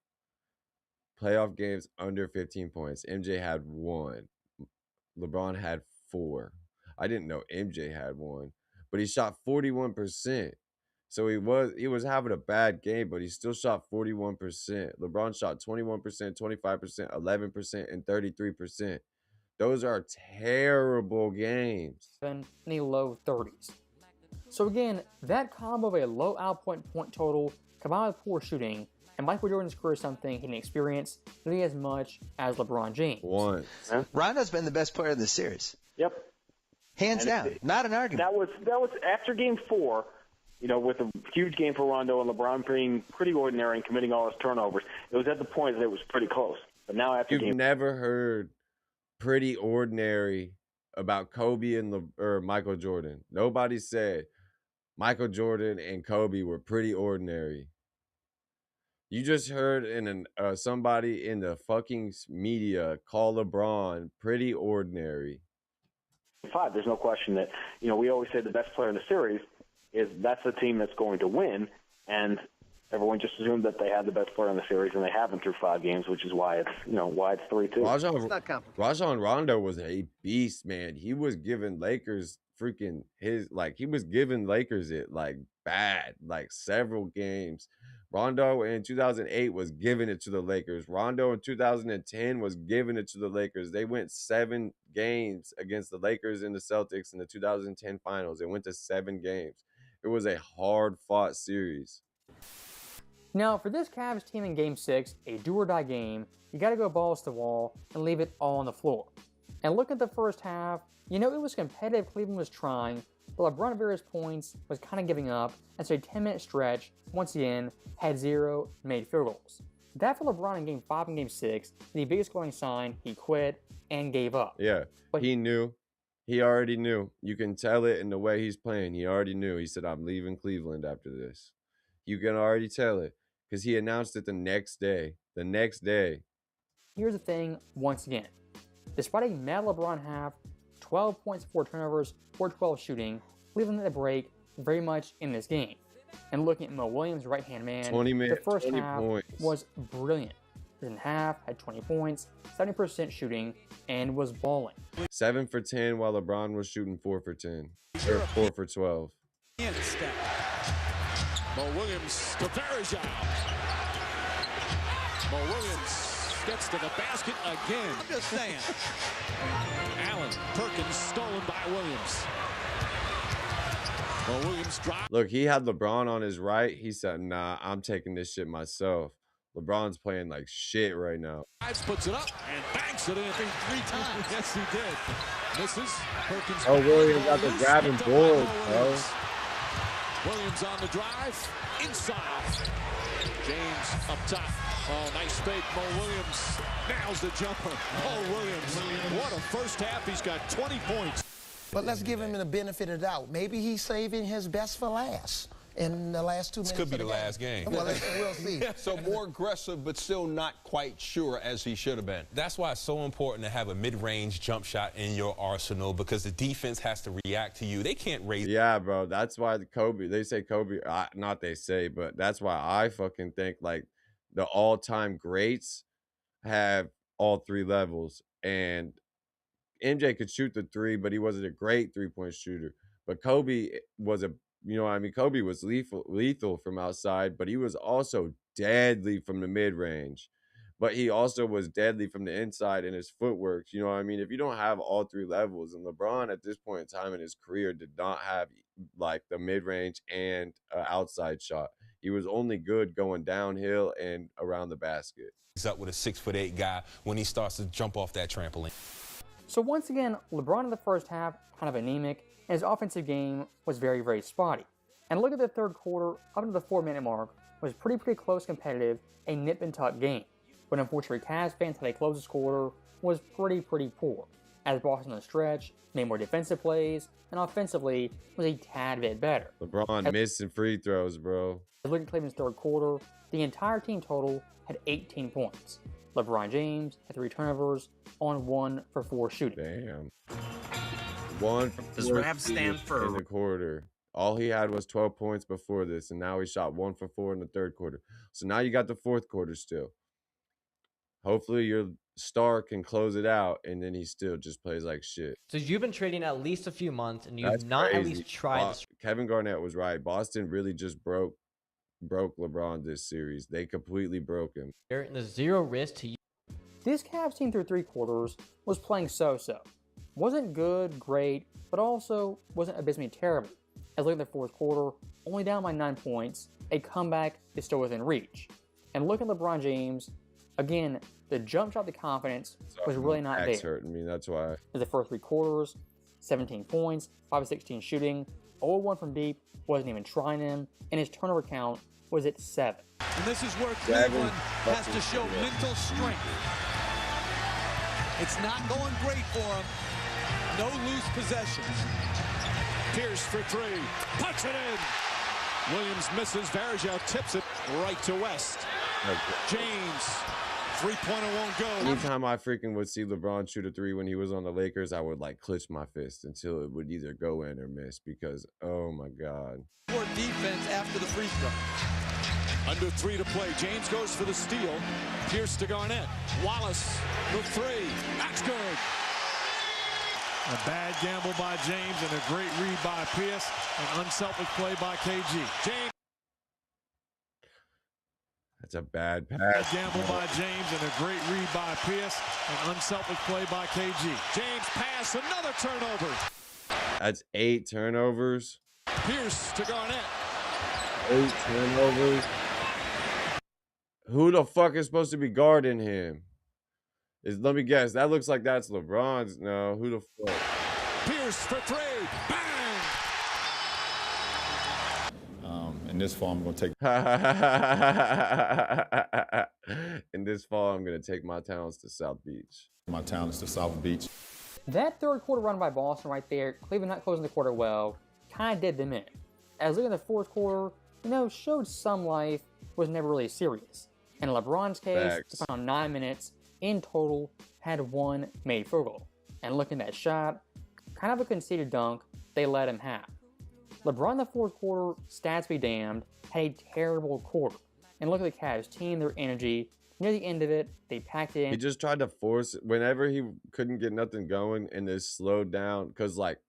A: Playoff games under 15 points. MJ had 1. LeBron had 4. I didn't know MJ had 1, but he shot 41%. So he was having a bad game, but he still shot 41%. LeBron shot 21%, 25%, 11%, and 33%. Those are terrible games.
J: In the low 30s. So again, that combo of a low outpoint point total combined with poor shooting, and Michael Jordan's career is something he didn't experience nearly as much as LeBron James.
A: Once.
D: Rondo's been the best player in the series.
V: Yep.
D: Hands down. Not an argument.
V: That was after Game 4, you know, with a huge game for Rondo and LeBron being pretty ordinary and committing all his turnovers. It was at the point that it was pretty close. But now after
A: You've never heard pretty ordinary about Kobe and Michael Jordan. Nobody said Michael Jordan and Kobe were pretty ordinary. You just heard somebody in the fucking media call LeBron pretty ordinary.
V: 5, there's no question that, you know, we always say the best player in the series that's the team that's going to win, and everyone just assumed that they had the best player in the series, and they haven't through 5 games, which is why it's 3-2.
A: Rajon Rondo was a beast, man. He was giving Lakers he was giving Lakers it bad, several games. Rondo in 2008 was giving it to the Lakers. Rondo in 2010 was giving it to the Lakers. They went 7 games against the Lakers and the Celtics in the 2010 finals. They went to 7 games. It was a hard-fought series.
J: Now, for this Cavs team in Game 6, a do-or-die game, you got to go balls to the wall and leave it all on the floor. And look at the first half, it was competitive. Cleveland was trying, but LeBron at various points was kind of giving up, and so a 10-minute stretch, once again, had 0 made field goals. That for LeBron in Game 5 and Game 6, the biggest scoring sign, he quit and gave up.
A: Yeah, but he knew. He already knew. You can tell it in the way he's playing. He already knew. He said, I'm leaving Cleveland after this. You can already tell it because he announced it the next day. Here's
J: the thing, once again. Despite a mad LeBron half, 12 points, 4 turnovers, 4-12 shooting, Cleveland had a break very much in this game. And looking at Mo Williams, right-hand man, the first half was brilliant. In half, had 20 points, 70% shooting, and was balling.
A: 7 for 10 while LeBron was shooting 4 for 10. Or 4 for 12.
G: Mo Williams to Varejao. Mo Williams gets to the basket again. I'm just saying. Allen, Perkins stolen by Williams. Mo Williams dropped.
A: Look, he had LeBron on his right. He said, nah, I'm taking this shit myself. LeBron's playing like shit right now.
G: Puts it up and banks it in 3 times. Yes, he did. Misses. Perkins.
A: Oh, Williams got the grabbing board, bro.
G: Williams on the drive, inside. James up top. Oh, nice fake. Mo Williams nails the jumper. Mo Williams, what a first half. He's got 20 points.
I: But let's give him the benefit of the doubt. Maybe he's saving his best for last in the last 2 minutes.
L: This could be the last game.
I: Well, we'll see.
L: So more aggressive, but still not quite sure as he should have been.
W: That's why it's so important to have a mid-range jump shot in your arsenal, because the defense has to react to you. They can't raise.
A: Yeah, bro. That's why they say Kobe, not they say, but that's why I fucking think like the all-time greats have all three levels. And MJ could shoot the three, but he wasn't a great three-point shooter. But Kobe was Kobe was lethal from outside, but he was also deadly from the mid-range. But he also was deadly from the inside in his footwork. You know what I mean? If you don't have all three levels, and LeBron at this point in time in his career did not have like the mid-range and outside shot. He was only good going downhill and around the basket.
W: He's up with a 6'8" guy when he starts to jump off that trampoline.
J: So once again, LeBron in the first half, kind of anemic, and his offensive game was very, very spotty. And look at the third quarter, up to the 4-minute mark, was pretty close, competitive, a nip-and-tuck game. But unfortunately, Cavs fans had a closest quarter was pretty poor, as Boston on the stretch made more defensive plays, and offensively was a tad bit better.
A: LeBron missing free throws, bro.
J: Look at Cleveland's third quarter, the entire team total had 18 points. LeBron James had 3 turnovers on 1 for 4 shooting.
A: Damn. 1 for 4
S: Does Rav stand for
A: in the quarter. All he had was 12 points before this, and now he shot 1 for 4 in the third quarter. So now you got the fourth quarter still. Hopefully your star can close it out, and then he still just plays like shit.
X: So you've been trading at least a few months, and you've not at least tried.
A: Kevin Garnett was right. Boston really just broke LeBron this series. They completely broke him.
X: There's zero risk to you.
J: This Cavs team through 3 quarters was playing so-so. Wasn't good, great, but also wasn't abysmally terrible. As look at the fourth quarter, only down by 9 points, a comeback is still within reach. And look at LeBron James, again, the jump shot, the confidence was really not there.
A: Hurting me, that's why.
J: The first 3 quarters, 17 points, 5 of 16 shooting, 0-1 from deep, wasn't even trying him, and his turnover count was at 7.
G: And this is where Cleveland has to show mental strength. It's not going great for him. No loose possessions. Pierce for 3. Puts it in. Williams misses. Varejao tips it right to West. James. 3-pointer won't go.
A: Anytime I freaking would see LeBron shoot a 3 when he was on the Lakers, I would like clench my fist until it would either go in or miss because, oh my God.
Q: More defense after the free throw.
G: Under 3 to play. James goes for the steal. Pierce to Garnett. Wallace, the 3. That's good.
R: A bad gamble by James and a great read by Pierce. An unselfish play by KG.
G: James.
A: That's a bad pass.
R: Bad gamble by James and a great read by Pierce. An unselfish play by KG.
G: James pass. Another turnover.
A: That's 8 turnovers.
G: Pierce to Garnett.
A: 8 turnovers. Who the fuck is supposed to be guarding him? Let me guess. That looks like that's LeBron's. No, who the fuck?
G: Pierce for 3. Bang!
Y: In this fall, I'm going to take.
A: In this fall, I'm going to take my talents to South Beach.
Y: My talents to South Beach.
J: That third quarter run by Boston right there, Cleveland not closing the quarter well, kind of did them in. As looking at the fourth quarter, showed some life, was never really serious. In LeBron's case, the final 9 minutes in total had 1 made field goal. And looking at that shot, kind of a conceded dunk, they let him have. LeBron in the fourth quarter, stats be damned, had a terrible quarter. And look at the Cavs team, their energy. Near the end of it, they packed it in.
A: He just tried to force it. Whenever he couldn't get nothing going and they slowed down, because like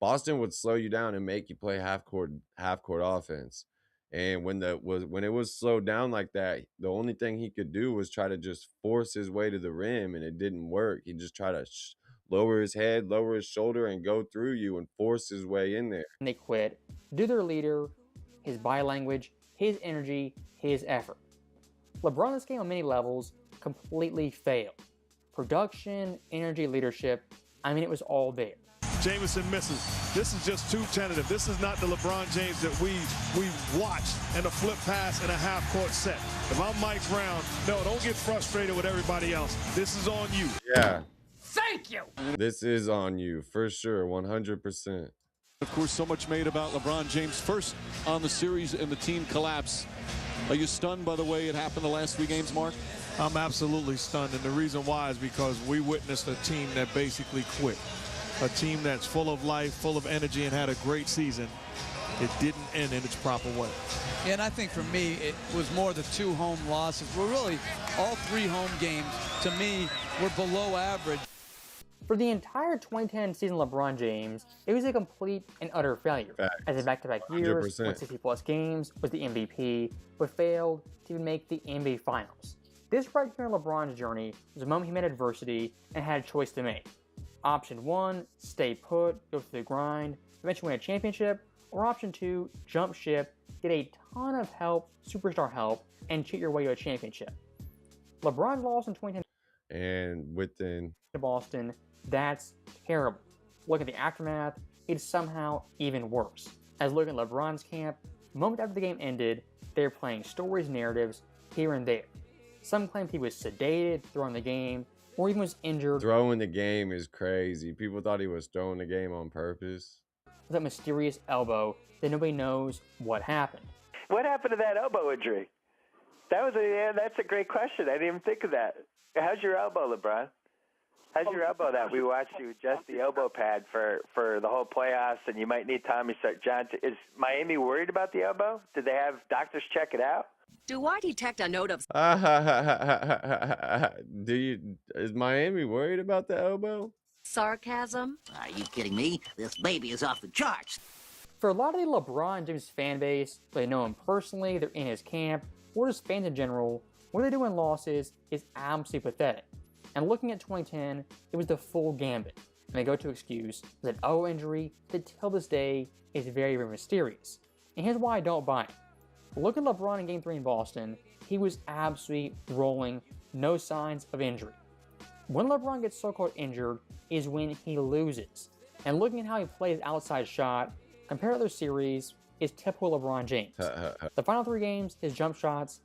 A: Boston would slow you down and make you play half court offense. And when it was slowed down like that, the only thing he could do was try to just force his way to the rim, and it didn't work. He just tried to lower his head, lower his shoulder, and go through you and force his way in there.
J: And they quit. Do their leader, his body language, his energy, his effort. LeBron in this game on many levels completely failed. Production, energy, leadership, it was all there.
R: Jameson misses. This is just too tentative. This is not the LeBron James that we watched in a flip pass and a half-court set. If I'm Mike Brown, no, don't get frustrated with everybody else. This is on you.
A: Yeah.
C: Thank you.
A: This is on you for sure, 100%.
F: Of course, so much made about LeBron James first on the series and the team collapse. Are you stunned by the way it happened the last 3 games, Mark?
R: I'm absolutely stunned, and the reason why is because we witnessed a team that basically quit. A team that's full of life, full of energy, and had a great season. It didn't end in its proper way.
K: And I think for me, it was more the 2 home losses. Well, really, all 3 home games, to me, were below average.
J: For the entire 2010 season, LeBron James, it was a complete and utter failure.
A: Facts.
J: As in back-to-back years,
A: 100%.
J: won 60-plus games, was the MVP, but failed to even make the NBA Finals. This right here in LeBron's journey was a moment he met adversity and had a choice to make. Option 1, stay put, go through the grind, eventually win a championship, or option 2, jump ship, get a ton of help, superstar help, and cheat your way to a championship. LeBron lost in 2010
A: And within
J: to Boston. That's terrible. Look at the aftermath, it's somehow even worse. As look at LeBron's camp, the moment after the game ended, they're playing stories, narratives here and there. Some claimed he was sedated, throwing the game, or even was injured.
A: throwing the game is crazy. People thought he was throwing the game on purpose.
J: That mysterious elbow that nobody knows what happened.
M: What happened to that elbow injury? That's a great question. I didn't even think of that. How's your elbow, LeBron? How's your elbow that we watched you adjust the elbow pad for the whole playoffs, and you might need Tommy John? Is Miami worried about the elbow? Did they have doctors check it out?
N: Do I detect a note of...
A: Is Miami worried about the elbow?
N: sarcasm?
P: Are you kidding me? This baby is off the charts.
J: For a lot of the LeBron James fan base, they know him personally, they're in his camp, or just fans in general, what they do in losses is absolutely pathetic. And looking at 2010, it was the full gambit. And they go to excuse that elbow injury that till this day is very, very mysterious. And here's why I don't buy it. Look at LeBron in Game 3 in Boston. He was absolutely rolling, no signs of injury. When LeBron gets so-called injured is when he loses. And looking at how he plays outside shot, compared to other series, is typical LeBron James. The final 3 games, his jump shots...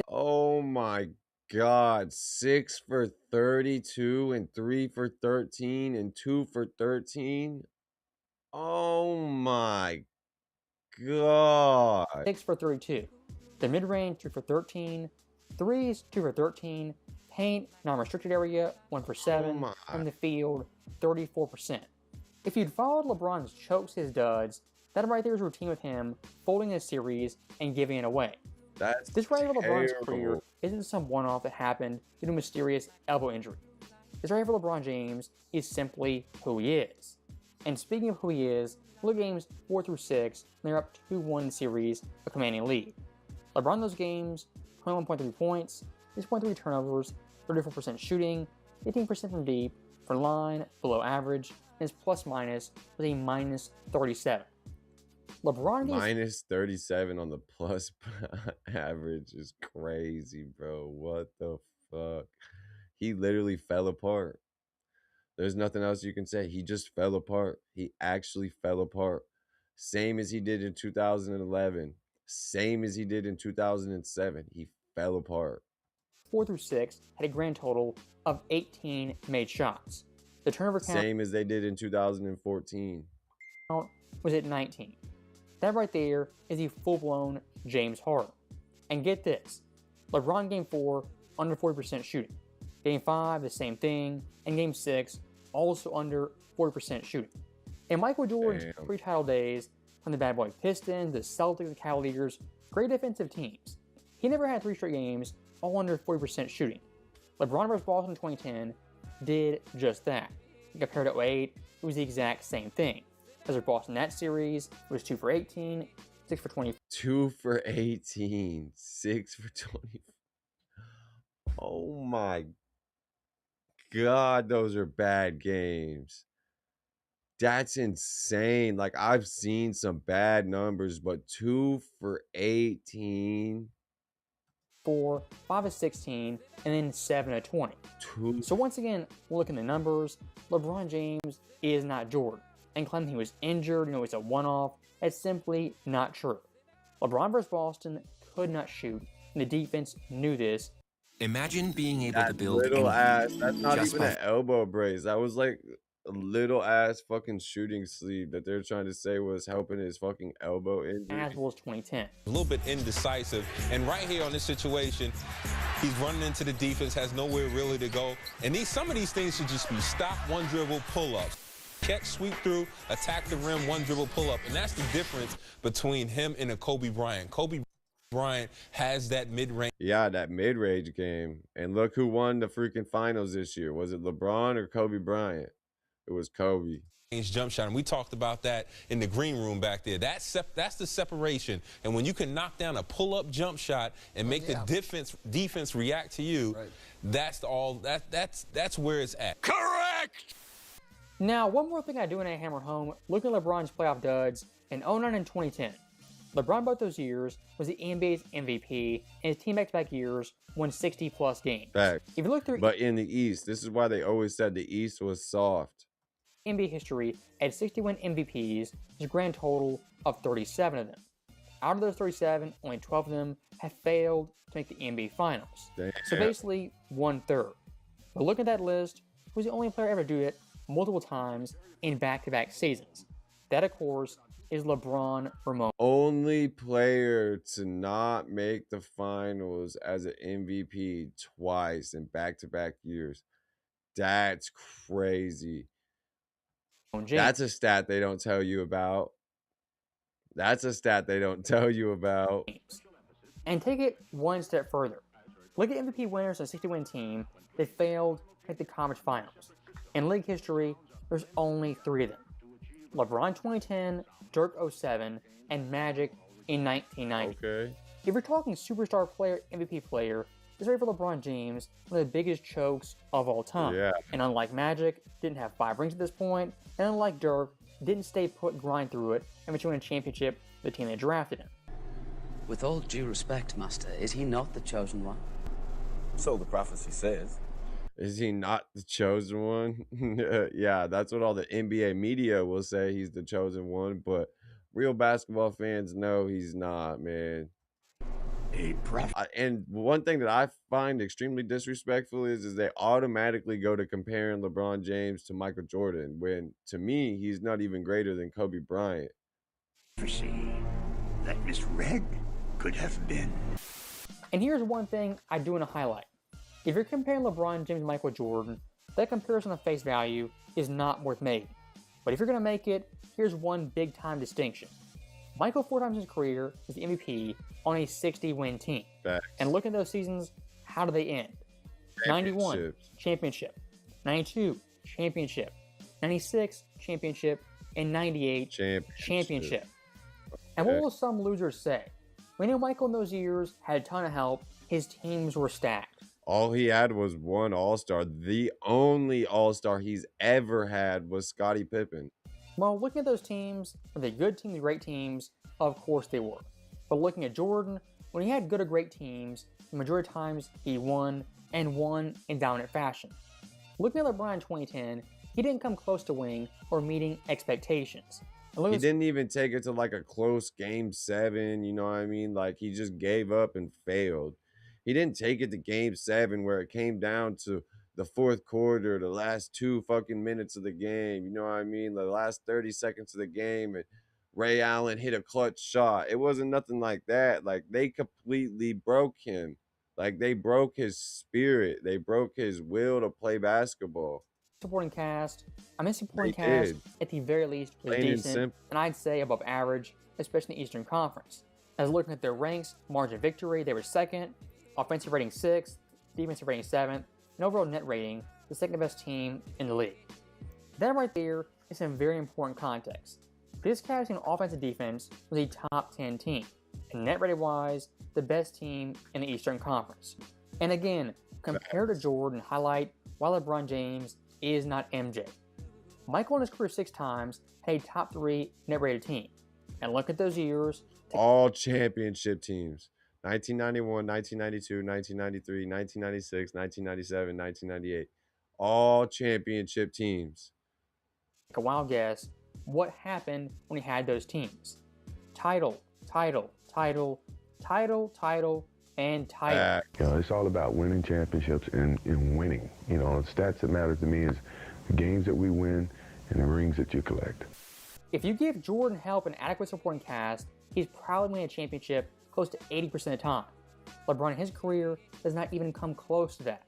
A: Oh my God, 6 for 32 and 3 for 13 and 2 for 13. Oh my God.
J: 6 for 32. The mid-range, 2 for 13. Threes, 2 for 13. Paint, non-restricted area, 1 for 7. From the field, 34%. If you'd followed LeBron's chokes his duds, that right there is routine with him, folding his series and giving it away. This right here for LeBron's career isn't some one-off that happened due to a mysterious elbow injury. This right here for LeBron James is simply who he is. And speaking of who he is, look at games 4 through 6, and they're up 2-1 series, a commanding lead. LeBron in those games, 21.3 points, 6.3 turnovers, 34% shooting, 18% from deep, for line, below average, and his plus-minus was a minus 37. LeBron
A: minus 37 on the plus average is crazy, bro. What the fuck? He literally fell apart. There's nothing else you can say. He just fell apart. He actually fell apart. Same as he did in 2011. Same as he did in 2007. He fell apart.
J: 4 through 6 had a grand total of 18 made shots. The turnover count
A: same as they did in 2014
J: was at 19. That right there is the full-blown James Harden. And get this, LeBron Game 4, under 40% shooting. Game 5, the same thing. And Game 6, also under 40% shooting. In Michael Jordan's pre-title days, from the bad boy Pistons, the Celtics, the Cavaliers, great defensive teams, he never had 3 straight games, all under 40% shooting. LeBron vs. Boston in 2010 did just that. Compared to 08, it was the exact same thing. As for Boston that series, it was 2 for 18, 6 for 20.
A: 2 for 18, 6 for 20. Oh my God, those are bad games. That's insane. Like, I've seen some bad numbers, but 2 for 18.
J: 4, 5 of 16, and then 7 of 20. So once again, we'll look at the numbers. LeBron James is not Jordan. and claim he was injured, it's a one-off. It's simply not true. LeBron versus Boston could not shoot, and the defense knew this.
B: Imagine being able to
A: That
B: build
A: little ass, that's not
B: just
A: even
B: by
A: an elbow brace. That was like a little ass fucking shooting sleeve that they're trying to say was helping his fucking elbow injury.
J: As well as 2010.
W: A little bit indecisive. And right here on this situation, he's running into the defense, has nowhere really to go. And some of these things should just be stop, one dribble, pull up. Catch, sweep through, attack the rim, one dribble, pull up. And that's the difference between him and a Kobe Bryant. Kobe Bryant has that mid-range.
A: Yeah, that mid-range game. And look who won the freaking finals this year. Was it LeBron or Kobe Bryant? It was Kobe.
W: Jump shot, and we talked about that in the green room back there. That's the separation. And when you can knock down a pull-up jump shot and make the defense react to you, that's where it's at.
B: Correct!
J: Now, one more thing I do want to hammer home, looking at LeBron's playoff duds in 09 and 2010. LeBron both those years was the NBA's MVP, and his team back-to-back years won 60-plus games.
A: Facts.
J: If you look through
A: But in the East, this is why they always said the East was soft.
J: NBA history, at 61 MVPs, there's a grand total of 37 of them. Out of those 37, only 12 of them have failed to make the NBA Finals.
A: Damn.
J: So basically, 1/3. But look at that list, who's the only player ever to do it multiple times in back-to-back seasons. That, of course, is LeBron Ramon.
A: Only player to not make the finals as an MVP twice in back-to-back years. That's crazy. That's a stat they don't tell you about. That's a stat they don't tell you about.
J: And take it one step further. Look at MVP winners on a 60-win team that failed to make the conference finals. In league history, there's only 3 of them. LeBron 2010, Dirk 07, and Magic in 1990.
A: Okay.
J: If you're talking superstar player, MVP player, it's right for LeBron James, one of the biggest chokes of all time.
A: Yeah.
J: And unlike Magic, didn't have 5 rings at this point, and unlike Dirk, didn't stay put, grind through it, and eventually win a championship with the team that drafted him.
E: With all due respect, Master, is he not the chosen one?
Y: So the prophecy says.
A: Is he not the chosen one? Yeah, that's what all the NBA media will say. He's the chosen one, but real basketball fans know he's not, man. And one thing that I find extremely disrespectful is they automatically go to comparing LeBron James to Michael Jordan, when to me he's not even greater than Kobe Bryant.
B: That misread could have been.
J: And here's one thing I do want to highlight. If you're comparing LeBron James and Michael Jordan, that comparison on face value is not worth making. But if you're going to make it, here's one big-time distinction. Michael 4 times in his career was the MVP on a 60-win team.
A: Facts.
J: And look at those seasons, how do they end? 91, championship. 92, championship. 96, championship. And 98, championship. And what will some losers say? We know Michael in those years had a ton of help. His teams were stacked.
A: All he had was one All-Star. The only All-Star he's ever had was Scottie Pippen.
J: Well, looking at those teams, were they good teams, great teams? Of course they were. But looking at Jordan, when he had good or great teams, the majority of times he won, and won in dominant fashion. Looking at LeBron in 2010, he didn't come close to winning or meeting expectations.
A: He didn't even take it to like a close game 7, you know what I mean? Like, he just gave up and failed. He didn't take it to game 7 where it came down to the fourth quarter, the last 2 fucking minutes of the game, you know what I mean? The last 30 seconds of the game, and Ray Allen hit a clutch shot. It wasn't nothing like that. Like, they completely broke him. Like, they broke his spirit. They broke his will to play basketball.
J: Supporting cast, supporting cast at the very least was decent, and I'd say above average, especially in the Eastern Conference. As looking at their ranks, margin of victory, they were 2nd, offensive rating 6th, defensive rating 7th, and overall net rating, the 2nd best team in the league. That right there is some very important context. This cast in offense and defense was a top 10 team, and net rating wise, the best team in the Eastern Conference. And again, compared to Jordan, highlight why LeBron James is not MJ. Michael in his career 6 times had a top 3 net rated team. And look at those years.
A: All championship teams. 1991, 1992, 1993, 1996, 1997, 1998. All championship teams.
J: A wild guess. what happened when he had those teams. Title, title, title, title, title, and title.
D: You know, it's all about winning championships and winning. You know, the stats that matter to me is the games that we win and the rings that you collect.
J: If you give Jordan help and adequate supporting cast, he's probably winning a championship close to 80% of the time. LeBron in his career does not even come close to that.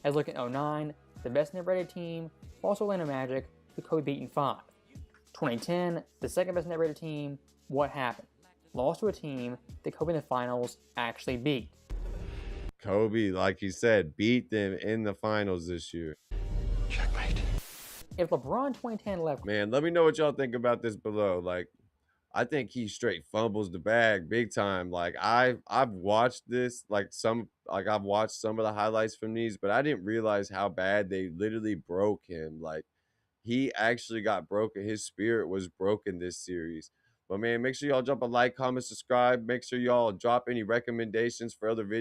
J: As look at 09, the best never rated team, also Orlando Magic, who Kobe beat in 5. 2010, the second best never rated team, what happened? Lost to a team that Kobe in the finals actually beat.
A: Kobe, like you said, beat them in the finals this year.
J: If LeBron 2010 left,
A: man, let me know what y'all think about this below. Like, I think he straight fumbles the bag big time. Like, I've watched this, I've watched some of the highlights from these, but I didn't realize how bad they literally broke him. Like, he actually got broken. His spirit was broken this series. But man, make sure y'all drop a like, comment, subscribe. Make sure y'all drop any recommendations for other videos.